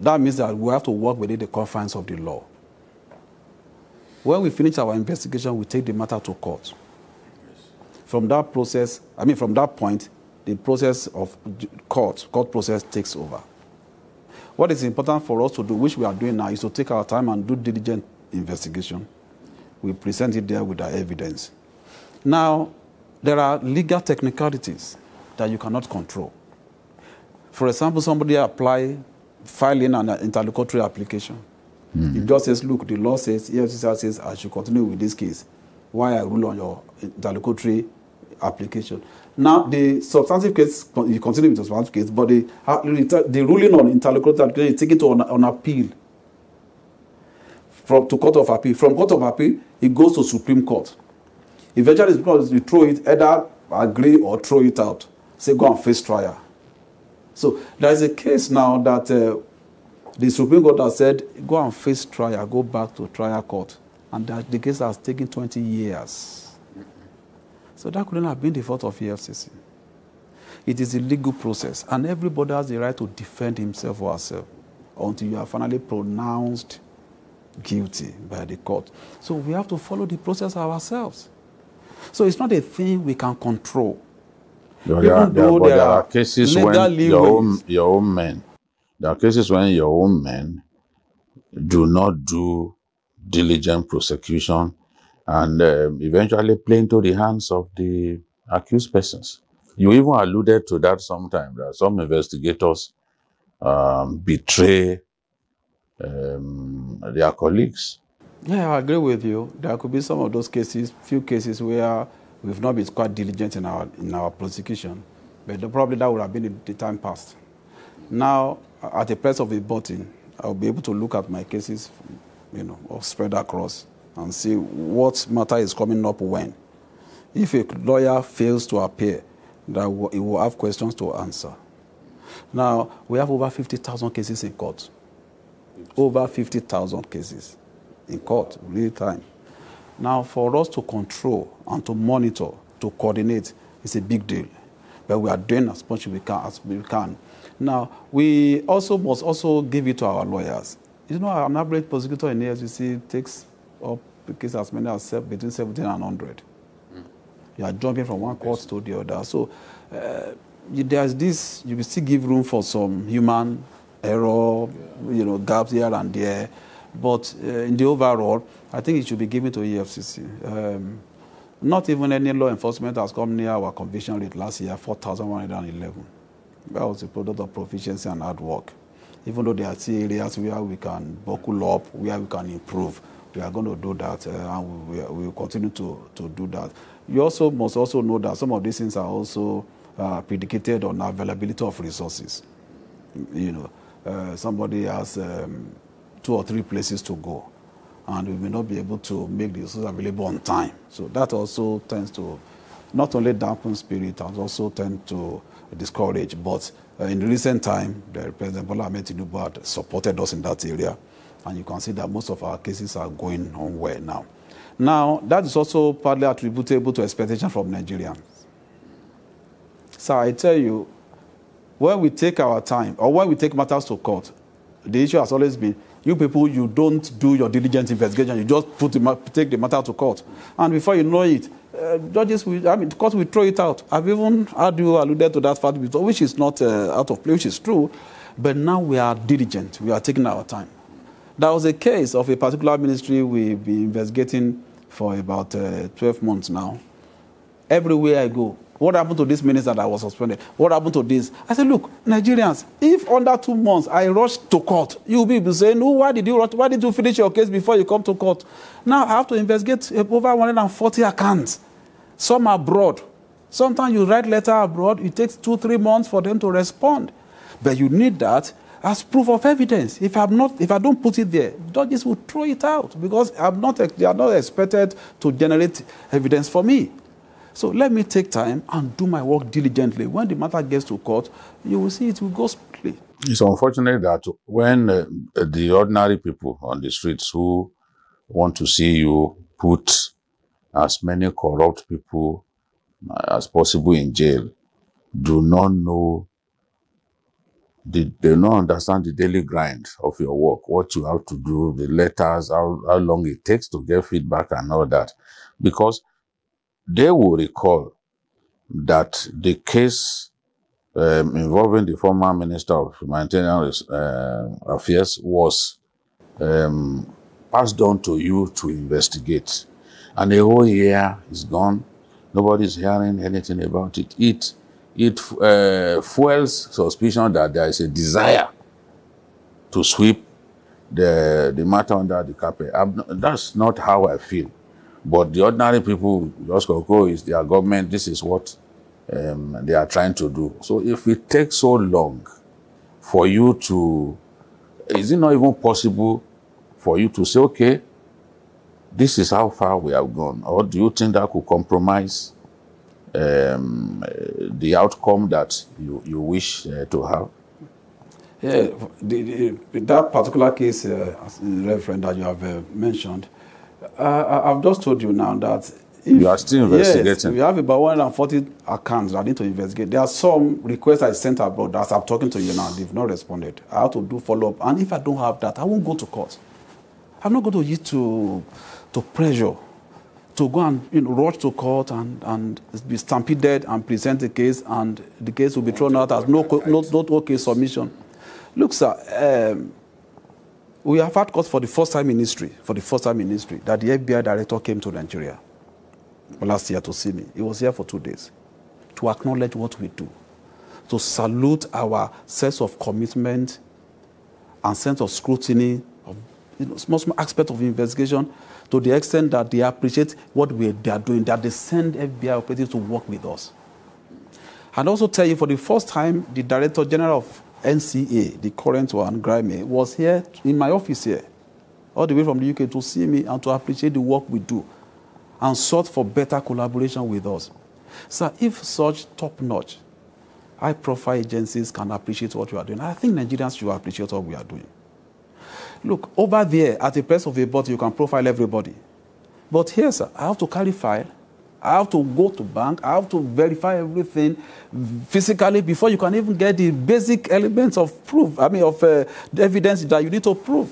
That means that we have to work within the confines of the law. When we finish our investigation, we take the matter to court. From that process, from that point, the process of court process takes over. What is important for us to do, which we are doing now, is to take our time and do diligent investigation. We present it there with our evidence. Now, there are legal technicalities that you cannot control. For example, somebody filing an interlocutory application. It just says, look, the law says, EFCC says, I should continue with this case. Why I rule on your interlocutory application? Now, the substantive case, you continue with the substantive case, but the ruling on interlocutory application is taken to on appeal to Court of Appeal. From Court of Appeal, it goes to Supreme Court. Eventually, you throw it, either agree or throw it out. Say, go and face trial. So there is a case now that the Supreme Court has said, go and face trial, go back to trial court. And that the case has taken 20 years. So that couldn't have been the fault of EFCC. It is a legal process, and everybody has the right to defend himself or herself until you are finally pronounced guilty by the court. So we have to follow the process ourselves. So it's not a thing we can control. There are cases when your own men, there are cases when your own men do not do diligent prosecution and eventually play into the hands of the accused persons. You even alluded to that sometime, that some investigators betray their colleagues. Yeah, I agree with you. There could be some of those cases, few cases where we've not been quite diligent in our prosecution, but probably that would have been in the time past. Now, at the press of a button, I'll be able to look at my cases, or spread across and see what matter is coming up when. If a lawyer fails to appear, he will have questions to answer. Now, we have over 50,000 cases in court. Over 50,000 cases in court, real time. Now, for us to control and to monitor, to coordinate, is a big deal. But we are doing as much as we can. Now, we must also give it to our lawyers. An average prosecutor in EFCC takes up a case as many as between 70 and 100. You are jumping from one court to the other. So there's this, you will still give room for some human error, gaps here and there. But in the overall, I think it should be given to EFCC. Not even any law enforcement has come near our conviction rate last year, 4,111. That was a product of proficiency and hard work. Even though there are still areas where we can buckle up, where we can improve, we are going to do that, and we will continue to do that. You also must also know that some of these things are also predicated on availability of resources. Somebody has 2 or 3 places to go, and we may not be able to make the resources available on time. So that also tends to not only dampen spirit, and also tend to discourage. But in recent time, the President Bola Ahmed Tinubu had supported us in that area, and you can see that most of our cases are going on well now. Now, that is also partly attributable to expectation from Nigerians. So I tell you, when we take our time, or when we take matters to court, the issue has always been, you people, you don't do your diligent investigation, you just take the matter to court. And before you know it, judges the court will throw it out. I've even heard you alluded to that fact, which is not out of place, which is true. But now we are diligent, we are taking our time. There was a case of a particular ministry we've been investigating for about 12 months now. Everywhere I go, what happened to this minister that was suspended? What happened to this? I said, look, Nigerians, if under 2 months I rush to court, you'll be saying, no, why did you finish your case before you come to court? Now I have to investigate over 140 accounts. Some are abroad. Sometimes you write letter abroad, it takes 2-3 months for them to respond. But you need that as proof of evidence. If I don't put it there, judges will throw it out because they are not expected to generate evidence for me. So let me take time and do my work diligently. When the matter gets to court, you will see it will go smoothly. It's unfortunate that when the ordinary people on the streets who want to see you put as many corrupt people as possible in jail do not know, they don't understand the daily grind of your work, what you have to do, the letters, how long it takes to get feedback and all that. Because they will recall that the case involving the former Minister of Humanitarian Affairs was passed on to you to investigate. And the whole year is gone. Nobody's hearing anything about it. It fuels suspicion that there is a desire to sweep the matter under the carpet. That's not how I feel. But the ordinary people just go, oh, it's their government, this is what they are trying to do. So if it takes so long for you to, is it not even possible for you to say, okay, this is how far we have gone? Or do you think that could compromise the outcome that you wish to have? Yeah, that particular case, reference that you have mentioned, I've just told you now that you are still investigating. Yes, we have about 140 accounts that I need to investigate. There are some requests I sent abroad that I'm talking to you now. They've not responded. I have to do follow-up. And if I don't have that, I won't go to court. I'm not going to use to pressure to go and rush to court and be stampeded and present the case, and the case will be thrown out as not okay submission. Look, sir, we have had court for the first time in history, that the FBI director came to Nigeria last year to see me. He was here for 2 days to acknowledge what we do, to salute our sense of commitment and sense of scrutiny of small aspect of investigation to the extent that they appreciate what they are doing, that they send FBI operatives to work with us. And also tell you, for the first time, the Director General of NCA, the current one, Grammy, was here in my office here, all the way from the UK, to see me and to appreciate the work we do and sought for better collaboration with us. So if such top-notch, high-profile agencies can appreciate what we are doing, I think Nigerians should appreciate what we are doing. Look, over there, at the press of a button, you can profile everybody. But here, sir, I have to carry file. I have to go to bank. I have to verify everything physically before you can even get the basic elements of proof, the evidence that you need to prove.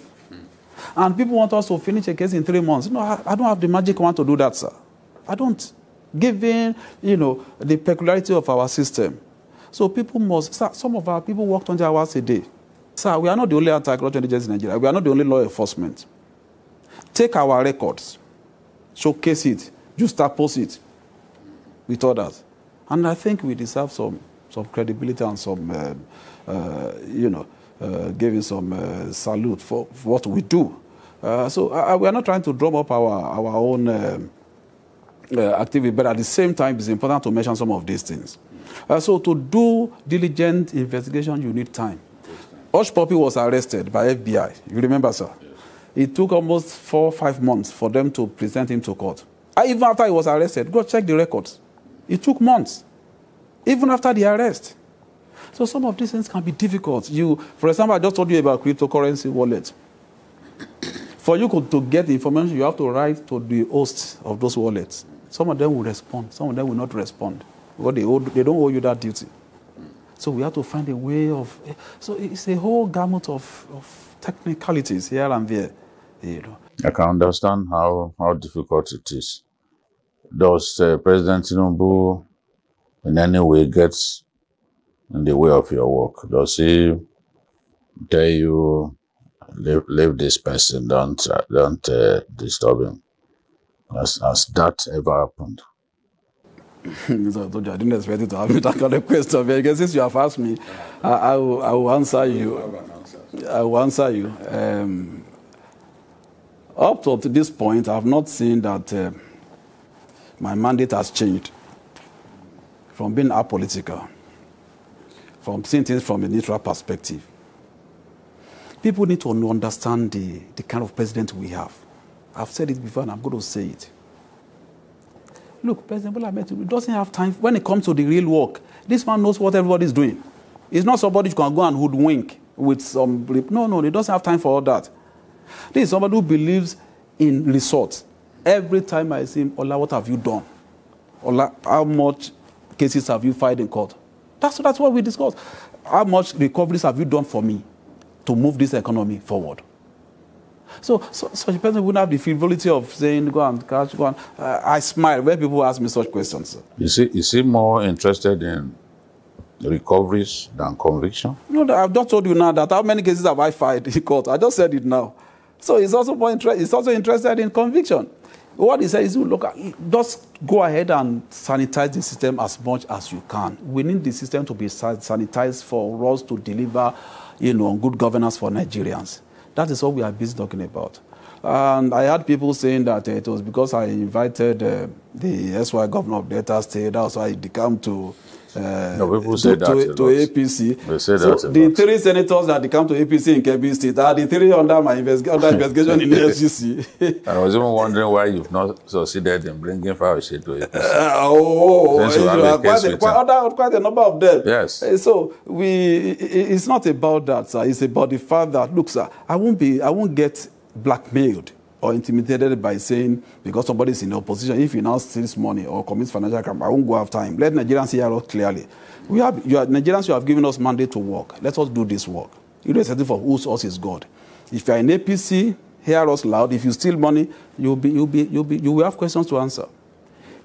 And people want us to finish a case in 3 months. No, I don't have the magic wand to do that, sir. I don't. Given, the peculiarity of our system. So people must, sir, some of our people work 20 hours a day. Sir, we are not the only anti-corruption agency in Nigeria. We are not the only law enforcement. Take our records, showcase it, juxtapose it with others. And I think we deserve some credibility and some, giving some salute for what we do. So we are not trying to drum up our own activity, but at the same time, it's important to mention some of these things. So to do diligent investigation, you need time. Hush Puppy was arrested by FBI. You remember, sir? Yes. It took almost 4 or 5 months for them to present him to court. Even after he was arrested, go check the records. It took months, even after the arrest. So some of these things can be difficult. For example, I just told you about cryptocurrency wallet. For you to get the information, you have to write to the host of those wallets. Some of them will respond. Some of them will not respond. Because they don't owe you that duty. So we have to find a way of... So it's a whole gamut of technicalities here and there. I can understand how difficult it is. Does President Tinubu in any way get in the way of your work? Does he tell you, leave this person, don't disturb him? Has that ever happened? I didn't expect you to have me that kind of question. Because since you have asked me, I will answer you. I will answer you. Up to this point, I have not seen that my mandate has changed from being apolitical, from seeing things from a neutral perspective. People need to understand the kind of president we have. I've said it before and I'm going to say it. Look, President Bola Ahmed Tinubu doesn't have time. When it comes to the real work, this man knows what everybody's doing. He's not somebody who can go and hoodwink with some... No, he doesn't have time for all that. This is somebody who believes in results. Every time I see him, Ola, what have you done? Ola, how much cases have you filed in court? That's what we discuss. How much recoveries have you done for me to move this economy forward? So such a person wouldn't have the frivolity of saying, go and catch, go on. I smile when people ask me such questions. Is he more interested in recoveries than conviction? No, I've just told you now that how many cases have I filed in court? I just said it now. So he's also interested in conviction. What he says is, look, just go ahead and sanitize the system as much as you can. We need the system to be sanitized for us to deliver, on good governance for Nigerians. That is what we are busy talking about. And I had people saying that it was because I invited the SY governor of Delta State. That's why he came to APC. They say so that the 3 senators that come to APC in Kebbi State are the 3 under my investigation in the EFCC. I was even wondering why you've not succeeded in bringing Fawcett to APC. Quite a number of them. Yes. So it's not about that, sir. It's about the fact that, look, sir, I won't get blackmailed or intimidated by saying, because somebody is in opposition, if he now steals money or commits financial crime, I won't go after him. Let Nigerians hear us clearly. Nigerians, you have given us mandate to work. Let us do this work. Irrespective of whose us is God. If you are in APC, hear us loud. If you steal money, you will have questions to answer.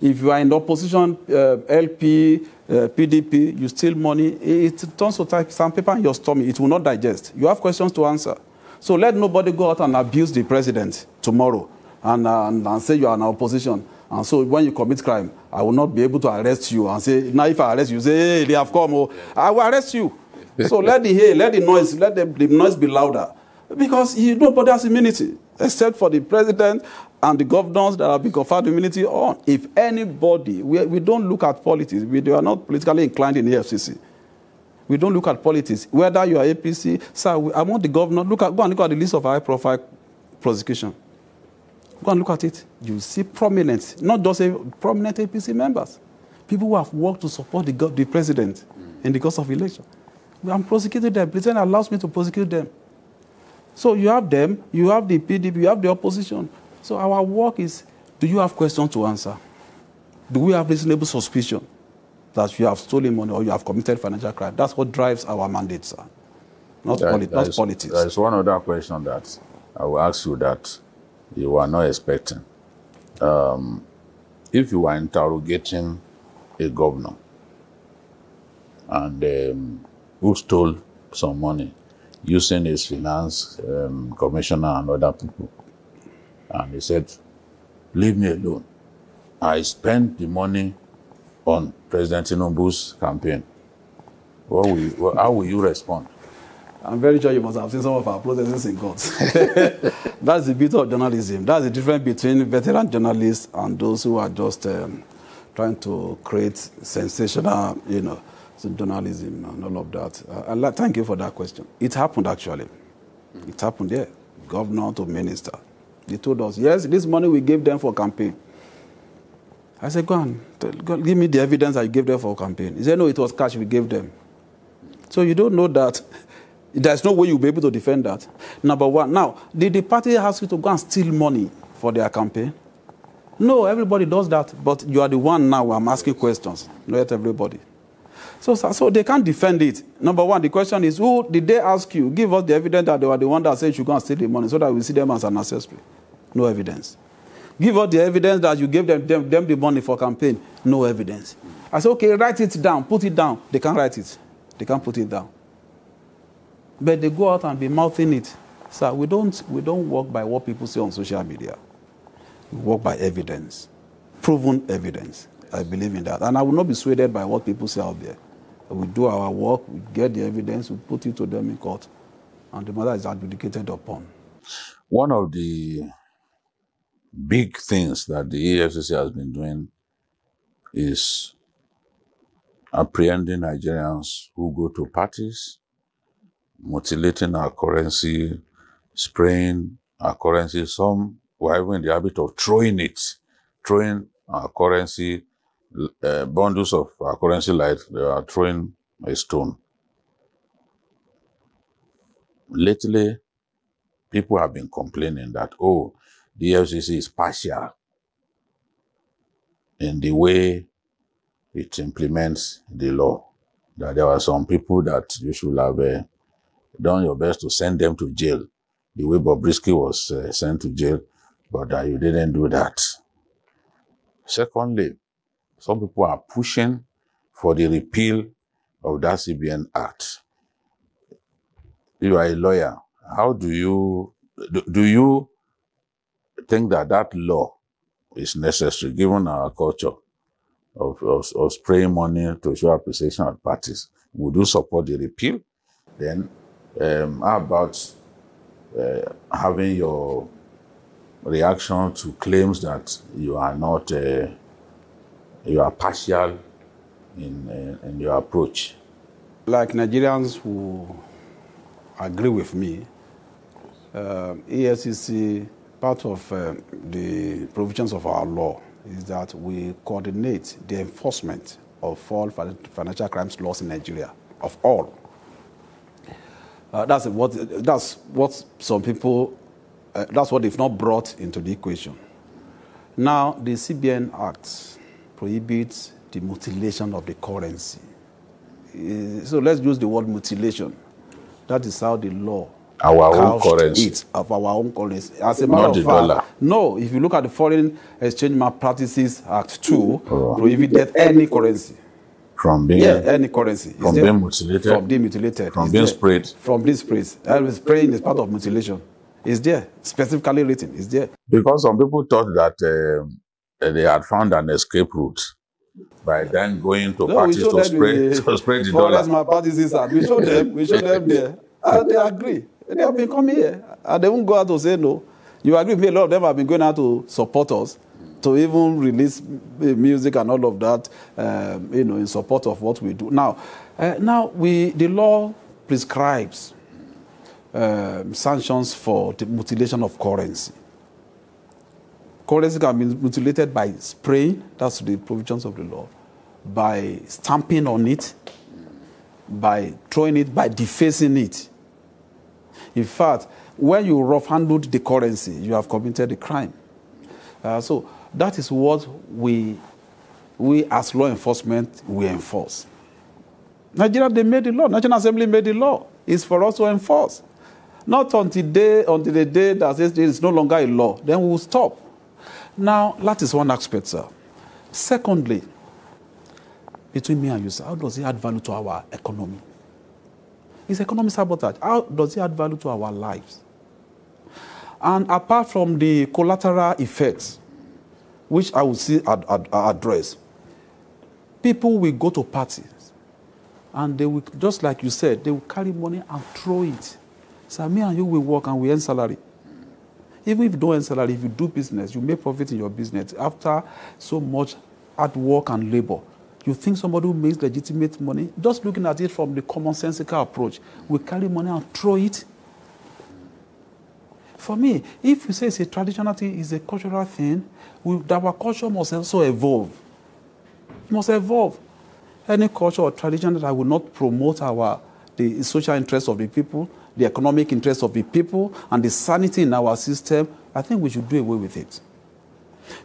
If you are in the opposition, LP, PDP, you steal money, it turns to type some paper in your stomach. It will not digest. You have questions to answer. So let nobody go out and abuse the president tomorrow and say you are in opposition. And so when you commit crime, I will not be able to arrest you and say, now if I arrest you, say, hey, they have come, I will arrest you. So let the noise be louder. Because nobody has immunity, except for the president and the governors that have been conferred immunity on. If anybody, we don't look at politics. We are not politically inclined in the EFCC. We don't look at politics. Whether you are APC, sir, I want the governor, go and look at the list of high-profile prosecution. Go and look at it. You see prominent, not just prominent APC members. People who have worked to support the president in the course of election. I'm prosecuting them. President allows me to prosecute them. So you have them, you have the PDP, you have the opposition. So our work is, do you have questions to answer? Do we have reasonable suspicion that you have stolen money or you have committed financial crime? That's what drives our mandate, sir. Not politics. There's one other question that I will ask you that you are not expecting. If you are interrogating a governor and who stole some money using his finance commissioner and other people, and he said, leave me alone. I spent the money on President Tinubu's campaign. How will you respond? I'm very sure you must have seen some of our processes in court. That's the beauty of journalism. That's the difference between veteran journalists and those who are just trying to create sensational, journalism and all of that. Thank you for that question. It happened, actually. It happened there. Governor to minister. They told us, yes, this money we gave them for campaign. I said, go on, give me the evidence that you gave them for campaign. He said, no, it was cash we gave them. So you don't know that. There's no way you'll be able to defend that. Number one. Now, did the party ask you to go and steal money for their campaign? No, everybody does that. But you are the one now I'm asking questions. Not everybody. So they can't defend it. Number one, the question is, who did they ask you? Give us the evidence that they were the one that said you should go and steal the money so that we see them as an accessory. No evidence. Give us the evidence that you gave them the money for campaign. No evidence. I said, okay, write it down, put it down. They can't write it. They can't put it down. But they go out and be mouthing it. So we don't work by what people say on social media. We work by evidence, proven evidence. I believe in that. And I will not be swayed by what people say out there. We do our work, we get the evidence, we put it to them in court, and the matter is adjudicated upon. One of the big things that the EFCC has been doing is apprehending Nigerians who go to parties, mutilating our currency, spraying our currency. Some were even in the habit of throwing our currency, bundles of our currency like they are throwing a stone. Lately, people have been complaining that, oh, the EFCC is partial in the way it implements the law. That there are some people that you should have done your best to send them to jail, the way Bobrisky was sent to jail, but you didn't do that. Secondly, some people are pushing for the repeal of that CBN Act. You are a lawyer. How do you think that law is necessary, given our culture of spraying money to show appreciation at parties? Would you support the repeal? Then, how about having your reaction to claims that you are not, you are partial in your approach? Like Nigerians who agree with me, EFCC, part of the provisions of our law is that we coordinate the enforcement of all financial crimes laws in Nigeria, of all. That's what some people, that's what they've not brought into the equation. Now, the CBN Act prohibits the mutilation of the currency. So let's use the word mutilation. That is how the law our own currency. It of our own currency. As a matter of fact, no, if you look at the Foreign Exchange Malpractices Act 2, prohibited any currency. From being, any currency. From being mutilated. From being mutilated. From being sprayed. From being sprayed. Spraying is part of mutilation. It's there, specifically written. It's there. Because some people thought that they had found an escape route by then going to parties to spray the dollar. Foreign Malpractices Act. We show them there. And they agree. They have been coming here. And they won't go out to say no. You agree with me? A lot of them have been going out to support us, to even release music and all of that, in support of what we do. Now, the law prescribes sanctions for the mutilation of currency. Currency can be mutilated by spraying, that's the provisions of the law, by stamping on it, by throwing it, by defacing it. In fact, when you rough-handled the currency, you have committed a crime. So that is what we as law enforcement, we enforce. Nigeria, they made the law. National Assembly made the law. It's for us to enforce. Not until the day that says it is no longer a law, then we will stop. Now, that is one aspect, sir. Secondly, between me and you, sir, how does it add value to our economy? It's economic sabotage. How does it add value to our lives? And apart from the collateral effects, which I will see address, people will go to parties, and they will, just like you said, they will carry money and throw it. So me and you will work and we earn salary. Even if you don't earn salary, if you do business, you make profit in your business. After so much hard work and labor, you think somebody who makes legitimate money, just looking at it from the commonsensical approach, will carry money and throw it. For me, if you say it's a traditional thing, it's a cultural thing, our culture must also evolve. It must evolve. Any culture or tradition that will not promote the social interests of the people, the economic interests of the people, and the sanity in our system, I think we should do away with it.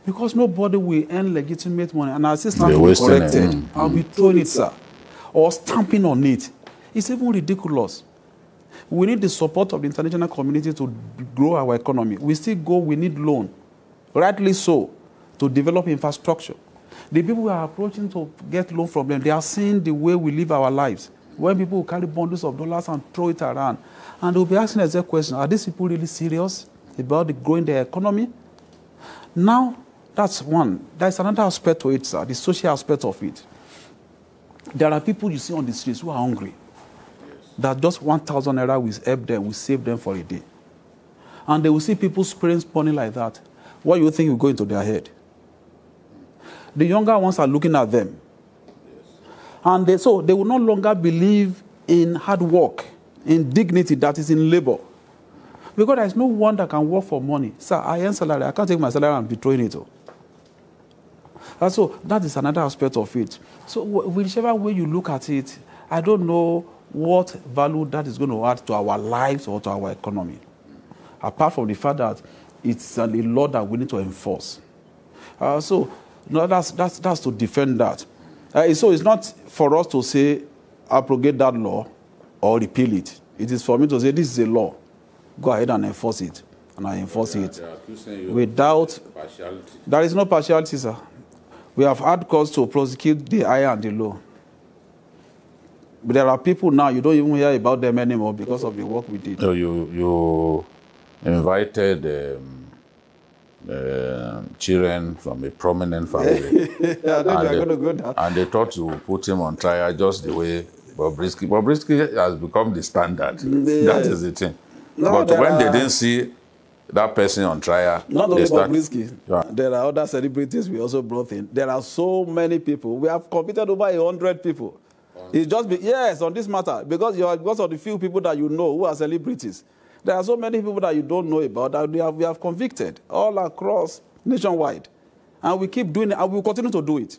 Because nobody will earn legitimate money, and our system will be corrected. I'll be throwing it, sir, or stamping on it. It's even ridiculous. We need the support of the international community to grow our economy. We need loan, rightly so, to develop infrastructure. The people who are approaching to get loan from them, they are seeing the way we live our lives. When people will carry bundles of dollars and throw it around, and they'll be asking themselves questions, are these people really serious about growing their economy? Now, that's one. There's another aspect to it, sir, the social aspect of it. There are people you see on the streets who are hungry. That just 1,000 naira will help them, will save them for a day. And they will see people spraying money like that. What do you think will go into their head? The younger ones are looking at them. And so they will no longer believe in hard work, in dignity that is in labor. Because there is no one that can work for money. Sir, I earn salary. I can't take my salary and be throwing it. And so that is another aspect of it. So whichever way you look at it, I don't know what value that is going to add to our lives or to our economy. Apart from the fact that it's a law that we need to enforce. That's to defend that. So it's not for us to say, abrogate that law or repeal it. It is for me to say, this is a law. Go ahead and enforce it. And I enforce it. Without partiality. There is no partiality, sir. We have had cause to prosecute the higher and the low. But there are people now, you don't even hear about them anymore because of the work we did. So you invited children from a prominent family. And they thought you would put him on trial just the way Bobrisky. Bobrisky has become the standard. That is the thing. But when they didn't see that person on trial... Not only Bobrisky. Yeah. There are other celebrities we also brought in. There are so many people. We have convicted over 100 people. It's just, yes, on this matter, because of the few people that you know who are celebrities. There are so many people that you don't know about that we have convicted all across nationwide. And we keep doing it, and we will continue to do it.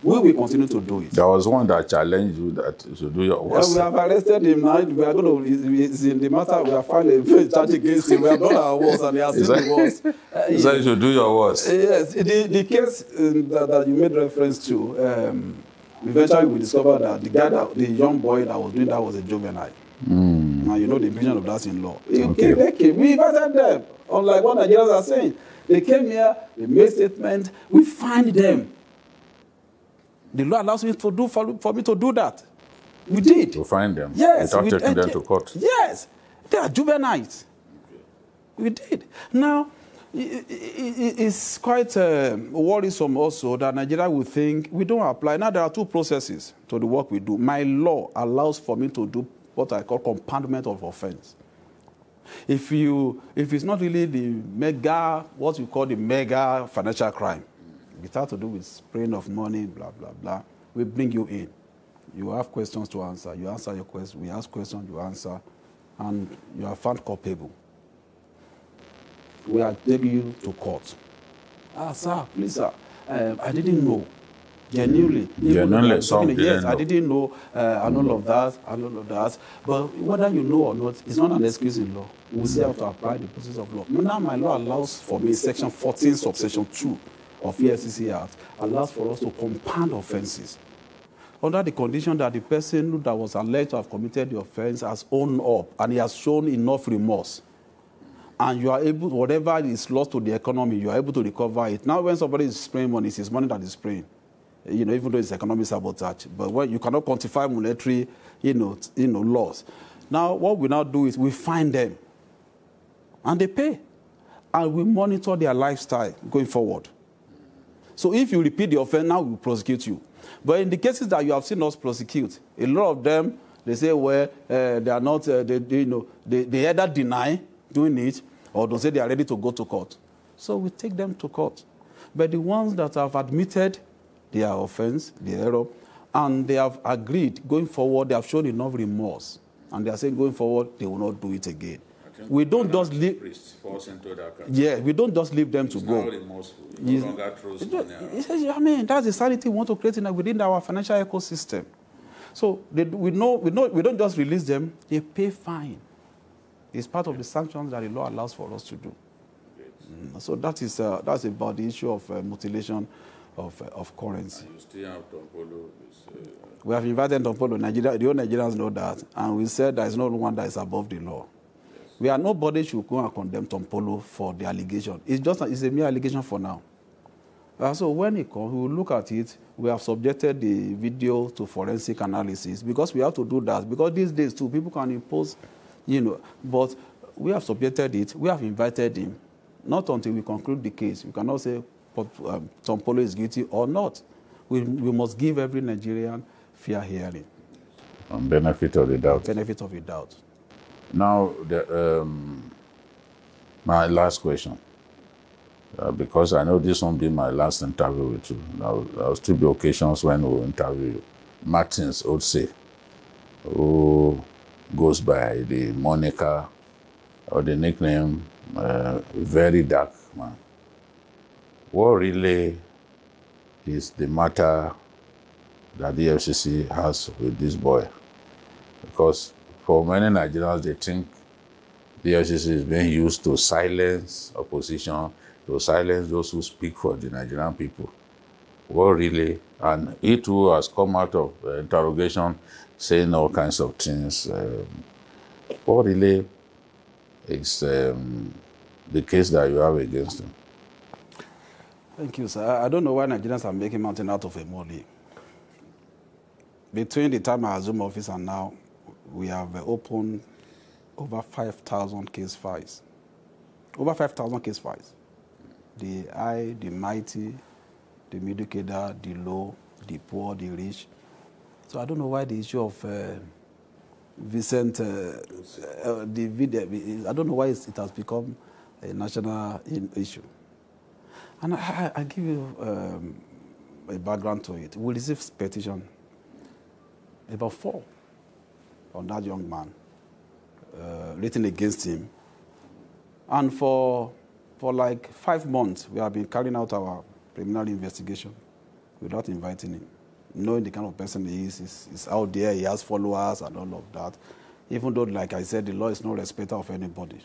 We will continue to do it. There was one that challenged you that you should do your worst. We have arrested him now. We are going to, it's in the matter, we have filed a charge against him. We have done our worst, and he has seen the worst. He said you should do your worst. Yes, the case that you made reference to, eventually we discovered that the young boy that was doing that was a juvenile. Now, you know the implication of that in law. We invited them, unlike what Nigerians are saying. They came here, they made statements, we fined them. The law allows me for me to do that. We did. To find them? Yes. Without taking them to court? Yes. They are juveniles. We did. Now, it's quite worrisome also that Nigeria will think we don't apply. Now, there are two processes to the work we do. My law allows for me to do what I call compoundment of offense. If it's not really the mega, what you call the mega financial crime, it has to do with spraying of money, blah, blah, blah, we bring you in. You have questions to answer. You answer your questions. We ask questions, you answer, and you are found culpable. We are taking you to court. Sir, please, sir, I didn't know. Genuinely. Yes, I didn't know, and all of that, But whether you know or not, it's not an excuse in law. We still have to apply the process of law. Now, my law allows for me, Section 14, subsection 2 of EFCC Act, allows for us to compound offenses under the condition that the person that was alleged to have committed the offense has owned up and he has shown enough remorse. And you are able, whatever is lost to the economy, you are able to recover it. Now, when somebody is spraying money, it's his money that is spraying. Even though it's economic sabotage. But when you cannot quantify monetary, loss. Now, what we now do is we find them. And they pay. And we monitor their lifestyle going forward. So if you repeat the offense, now we prosecute you. But in the cases that you have seen us prosecute, a lot of them, they say, well, they are not, they either deny doing it, or they say they are ready to go to court. So we take them to court. But the ones that have admitted their offense, their error, and they have agreed going forward, they have shown enough remorse, and they are saying going forward, they will not do it again. We don't just leave. Yeah, we don't just leave them to go. I mean, that's the sanity we want to create within our financial ecosystem. So we don't just release them; they pay fine. It's part of the sanctions that the law allows for us to do. So that's about the issue of mutilation of currency. And you still have Tompolo. We have invited Tompolo. The whole Nigerians know that, and we said there is no one that is above the law. We are nobody should go and condemn Tompolo for the allegation. It's a mere allegation for now. So when it comes, we will look at it. We have subjected the video to forensic analysis because we have to do that. Because these days too, people can impose, But we have subjected it. We have invited him. Not until we conclude the case. We cannot say Tompolo is guilty or not. We must give every Nigerian fair hearing. On benefit of the doubt. Benefit of the doubt. Now, my last question, because I know this won't be my last interview with you. Now, there will still be occasions when we'll interview you. Martins Otse, who goes by the moniker or the nickname Very Dark Man. What really is the matter that the EFCC has with this boy? Because for many Nigerians, they think the EFCC is being used to silence opposition, to silence those who speak for the Nigerian people. What really, and he too has come out of interrogation saying all kinds of things. What really is the case that you have against him? Thank you, sir. I don't know why Nigerians are making mountain out of a molehill. Between the time I assumed office and now, we have opened over 5,000 case files. Over 5,000 case files. The high, the mighty, the middle cadre, the low, the poor, the rich. So I don't know why the issue of Vincent, I don't know why it has become a national issue. And I give you a background to it. We received petition, about 4, on that young man, written against him. And for like 5 months, we have been carrying out our preliminary investigation without inviting him, knowing the kind of person he is. He's out there, he has followers and all of that. Even though, like I said, the law is no respecter of anybody.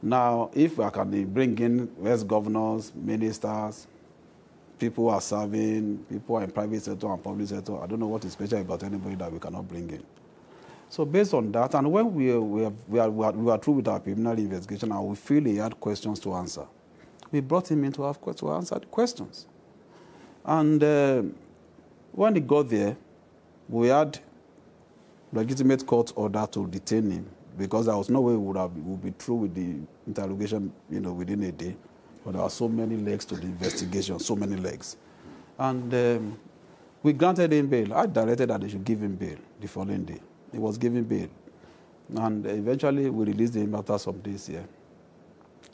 Now, if I can bring in West governors, ministers, people who are serving, people who are in private sector and public sector, I don't know what is special about anybody that we cannot bring in. So based on that, and when we are through with our preliminary investigation and we feel he had questions to answer, we brought him in to answer the questions. And when he got there, we had legitimate court order to detain him because there was no way we would be through with the interrogation, within a day. But there are so many legs to the investigation, so many legs. And we granted him bail. I directed that they should give him bail the following day. He was given bail. And eventually we released him after some days here.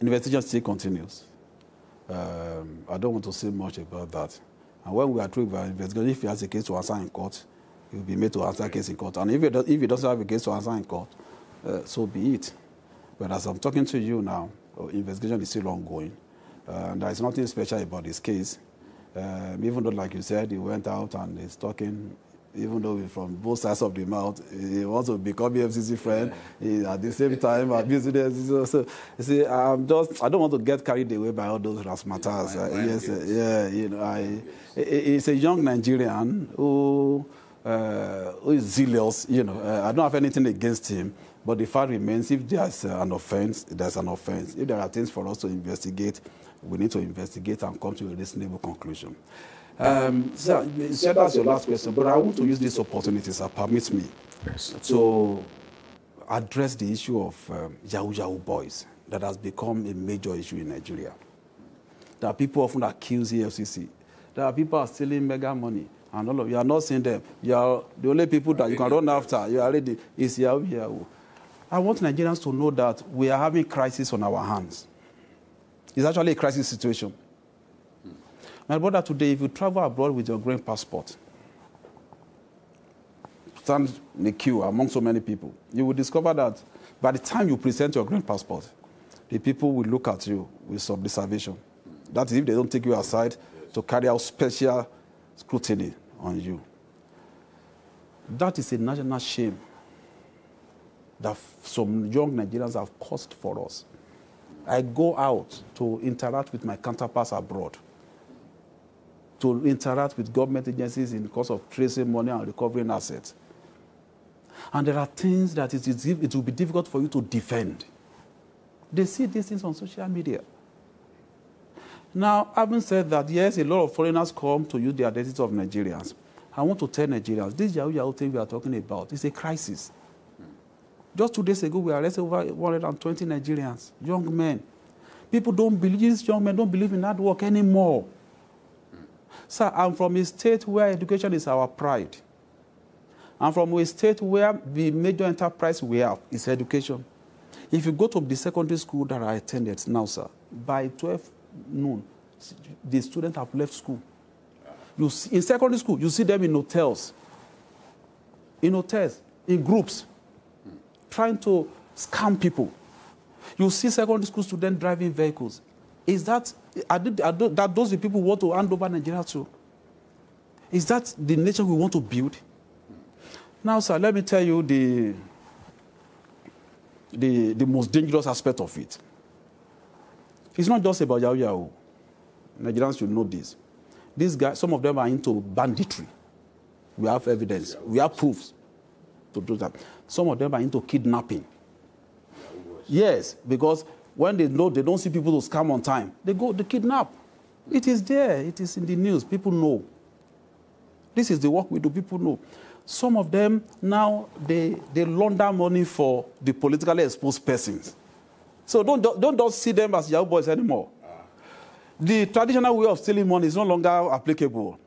Investigation still continues. I don't want to say much about that. And when we are through with our investigation, if he has a case to answer in court, he will be made to answer a case in court. And if he doesn't have a case to answer in court, so be it. But as I'm talking to you now, investigation is still ongoing. There is nothing special about this case. Even though, like you said, he went out and is talking, even though from both sides of the mouth, he wants to become EFCC friend. He, at the same time, abusing them. So, you see, I don't want to get carried away by all those razzmatazz. He's a young Nigerian who is zealous. I don't have anything against him. But the fact remains, if there's an offense, there's an offense. If there are things for us to investigate, we need to investigate and come to a reasonable conclusion. So that's your last question, but I want to use this opportunity, sir, permit me, to address the issue of Yahoo boys that has become a major issue in Nigeria. There are people often accuse EFCC. There are people stealing mega money, and all of you are not seeing them. You are the only people that you can run after. You are ready. It's Yahoo. I want Nigerians to know that we are having crisis on our hands. It's actually a crisis situation. My brother, today, if you travel abroad with your green passport, stand in the queue among so many people, you will discover that by the time you present your green passport, the people will look at you with some reservation. That is if they don't take you aside to carry out special scrutiny on you. That is a national shame that some young Nigerians have caused for us. I go out to interact with my counterparts abroad, to interact with government agencies in the course of tracing money and recovering assets. And there are things that it will be difficult for you to defend. They see these things on social media. Now, having said that, yes, a lot of foreigners come to use the identity of Nigerians. I want to tell Nigerians, this Yahoo thing we are talking about is a crisis. Just 2 days ago, we arrested over 120 Nigerians, young men. People don't believe, these young men don't believe in hard work anymore. Sir, I'm from a state where education is our pride. I'm from a state where the major enterprise we have is education. If you go to the secondary school that I attended now, sir, by 12 noon, the students have left school. You see, in secondary school, you see them in hotels, in groups, trying to scam people. You see secondary school students driving vehicles. Is that, that those the people want to hand over Nigeria to? Is that the nation we want to build? Now, sir, let me tell you the most dangerous aspect of it. It's not just about Yahoo. Nigerians should know this. These guys, some of them are into banditry. We have evidence. We have proofs to do that. Some of them are into kidnapping. Yes, because when they know they don't see people to scam on time, they kidnap. It is there. It is in the news. People know. This is the work we do. People know. Some of them now, they launder money for the politically exposed persons. So don't just see them as Yahoo boys anymore. The traditional way of stealing money is no longer applicable.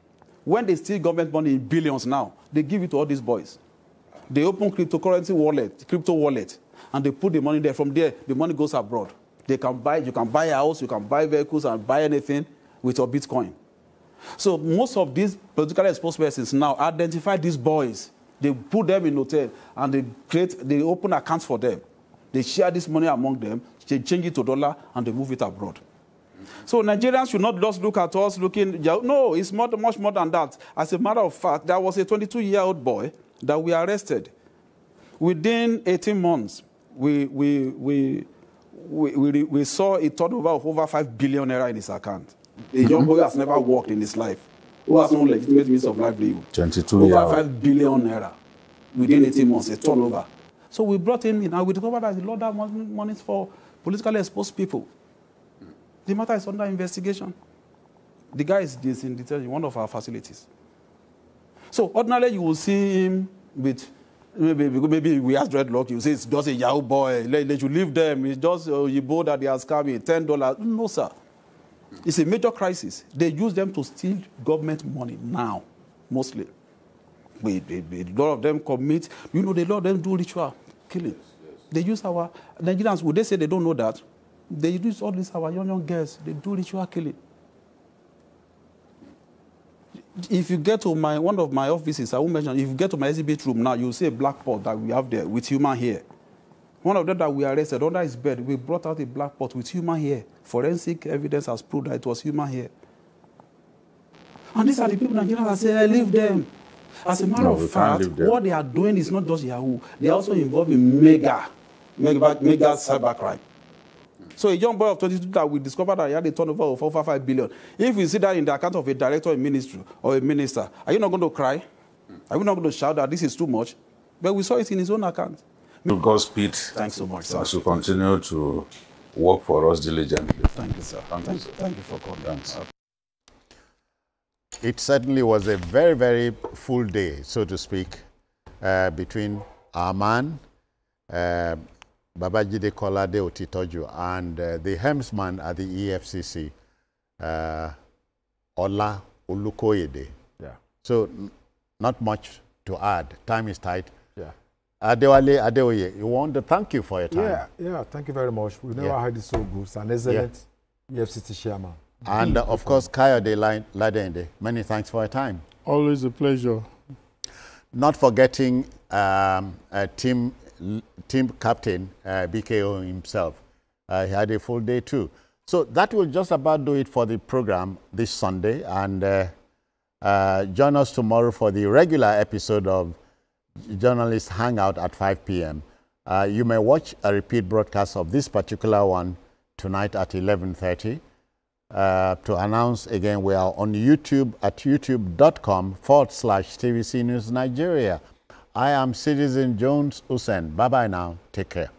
When they steal government money in billions now, they give it to all these boys. They open cryptocurrency wallet, crypto wallet, and they put the money there. From there, the money goes abroad. You can buy a house, you can buy vehicles and buy anything with your Bitcoin. So most of these politically exposed persons now identify these boys. They put them in hotel and they open accounts for them. They share this money among them, they change it to dollar, and they move it abroad. So Nigerians should not just look at us looking, no, it's much more than that. As a matter of fact, there was a 22-year-old boy that we arrested. Within 18 months, we saw a turnover of over 5 billion naira in his account. A young boy has never worked in his life, who has no legitimate means of livelihood. 22 years. Over 5 billion naira within 18 months, a turnover. So we brought him in, and we discovered that he laundered money for politically exposed people. The matter is under investigation. The guy is in detention in one of our facilities. So ordinarily you will see him with, maybe we have dreadlock, you say it's just a Yahoo boy, they should leave them, it's just a Yibo that they are scamming, $10. No, sir. It's a major crisis. They use them to steal government money now, mostly. A lot of them commit, a lot of them do ritual killings. They use our Nigerians. Would they say they don't know that? They use all these our young girls. They do ritual killing. If you get to one of my offices, I won't mention. If you get to my exhibit room now, you'll see a black pot that we have there with human hair. One of them that we arrested under his bed, we brought out a black pot with human hair. Forensic evidence has proved that it was human hair. And these are the people Nigerians that say, leave them. As a matter of fact, what they are doing is not just Yahoo. They are also involved in mega cybercrime. So a young boy of 22 that we discovered that he had a turnover of over 5 billion. If you see that in the account of a director in ministry or a minister, are you not going to cry? Are you not going to shout that this is too much? But we saw it in his own account. Godspeed. Thanks so much, sir. As you continue to work for us diligently. Thank you, sir. Thank you for coming. Thanks. It certainly was a very, very full day, so to speak, between our man, Babajide Kolade Otitoju, and the helmsman at the EFCC, Ola Olukoyede. Yeah. So, not much to add. Time is tight. Yeah. Adewale Adeoye, you want to thank you for your time. Yeah, thank you very much. We never had it so good. It's an excellent EFCC chairman. And of course, Kayode Ladende, many thanks for your time. Always a pleasure. Not forgetting team captain, BKO himself. He had a full day too. So that will just about do it for the program this Sunday. And join us tomorrow for the regular episode of Journalist Hangout at 5 p.m. You may watch a repeat broadcast of this particular one tonight at 11:30. To announce again, we are on YouTube at youtube.com/TVC News Nigeria. I am Citizen Jones Hussein. Bye-bye now. Take care.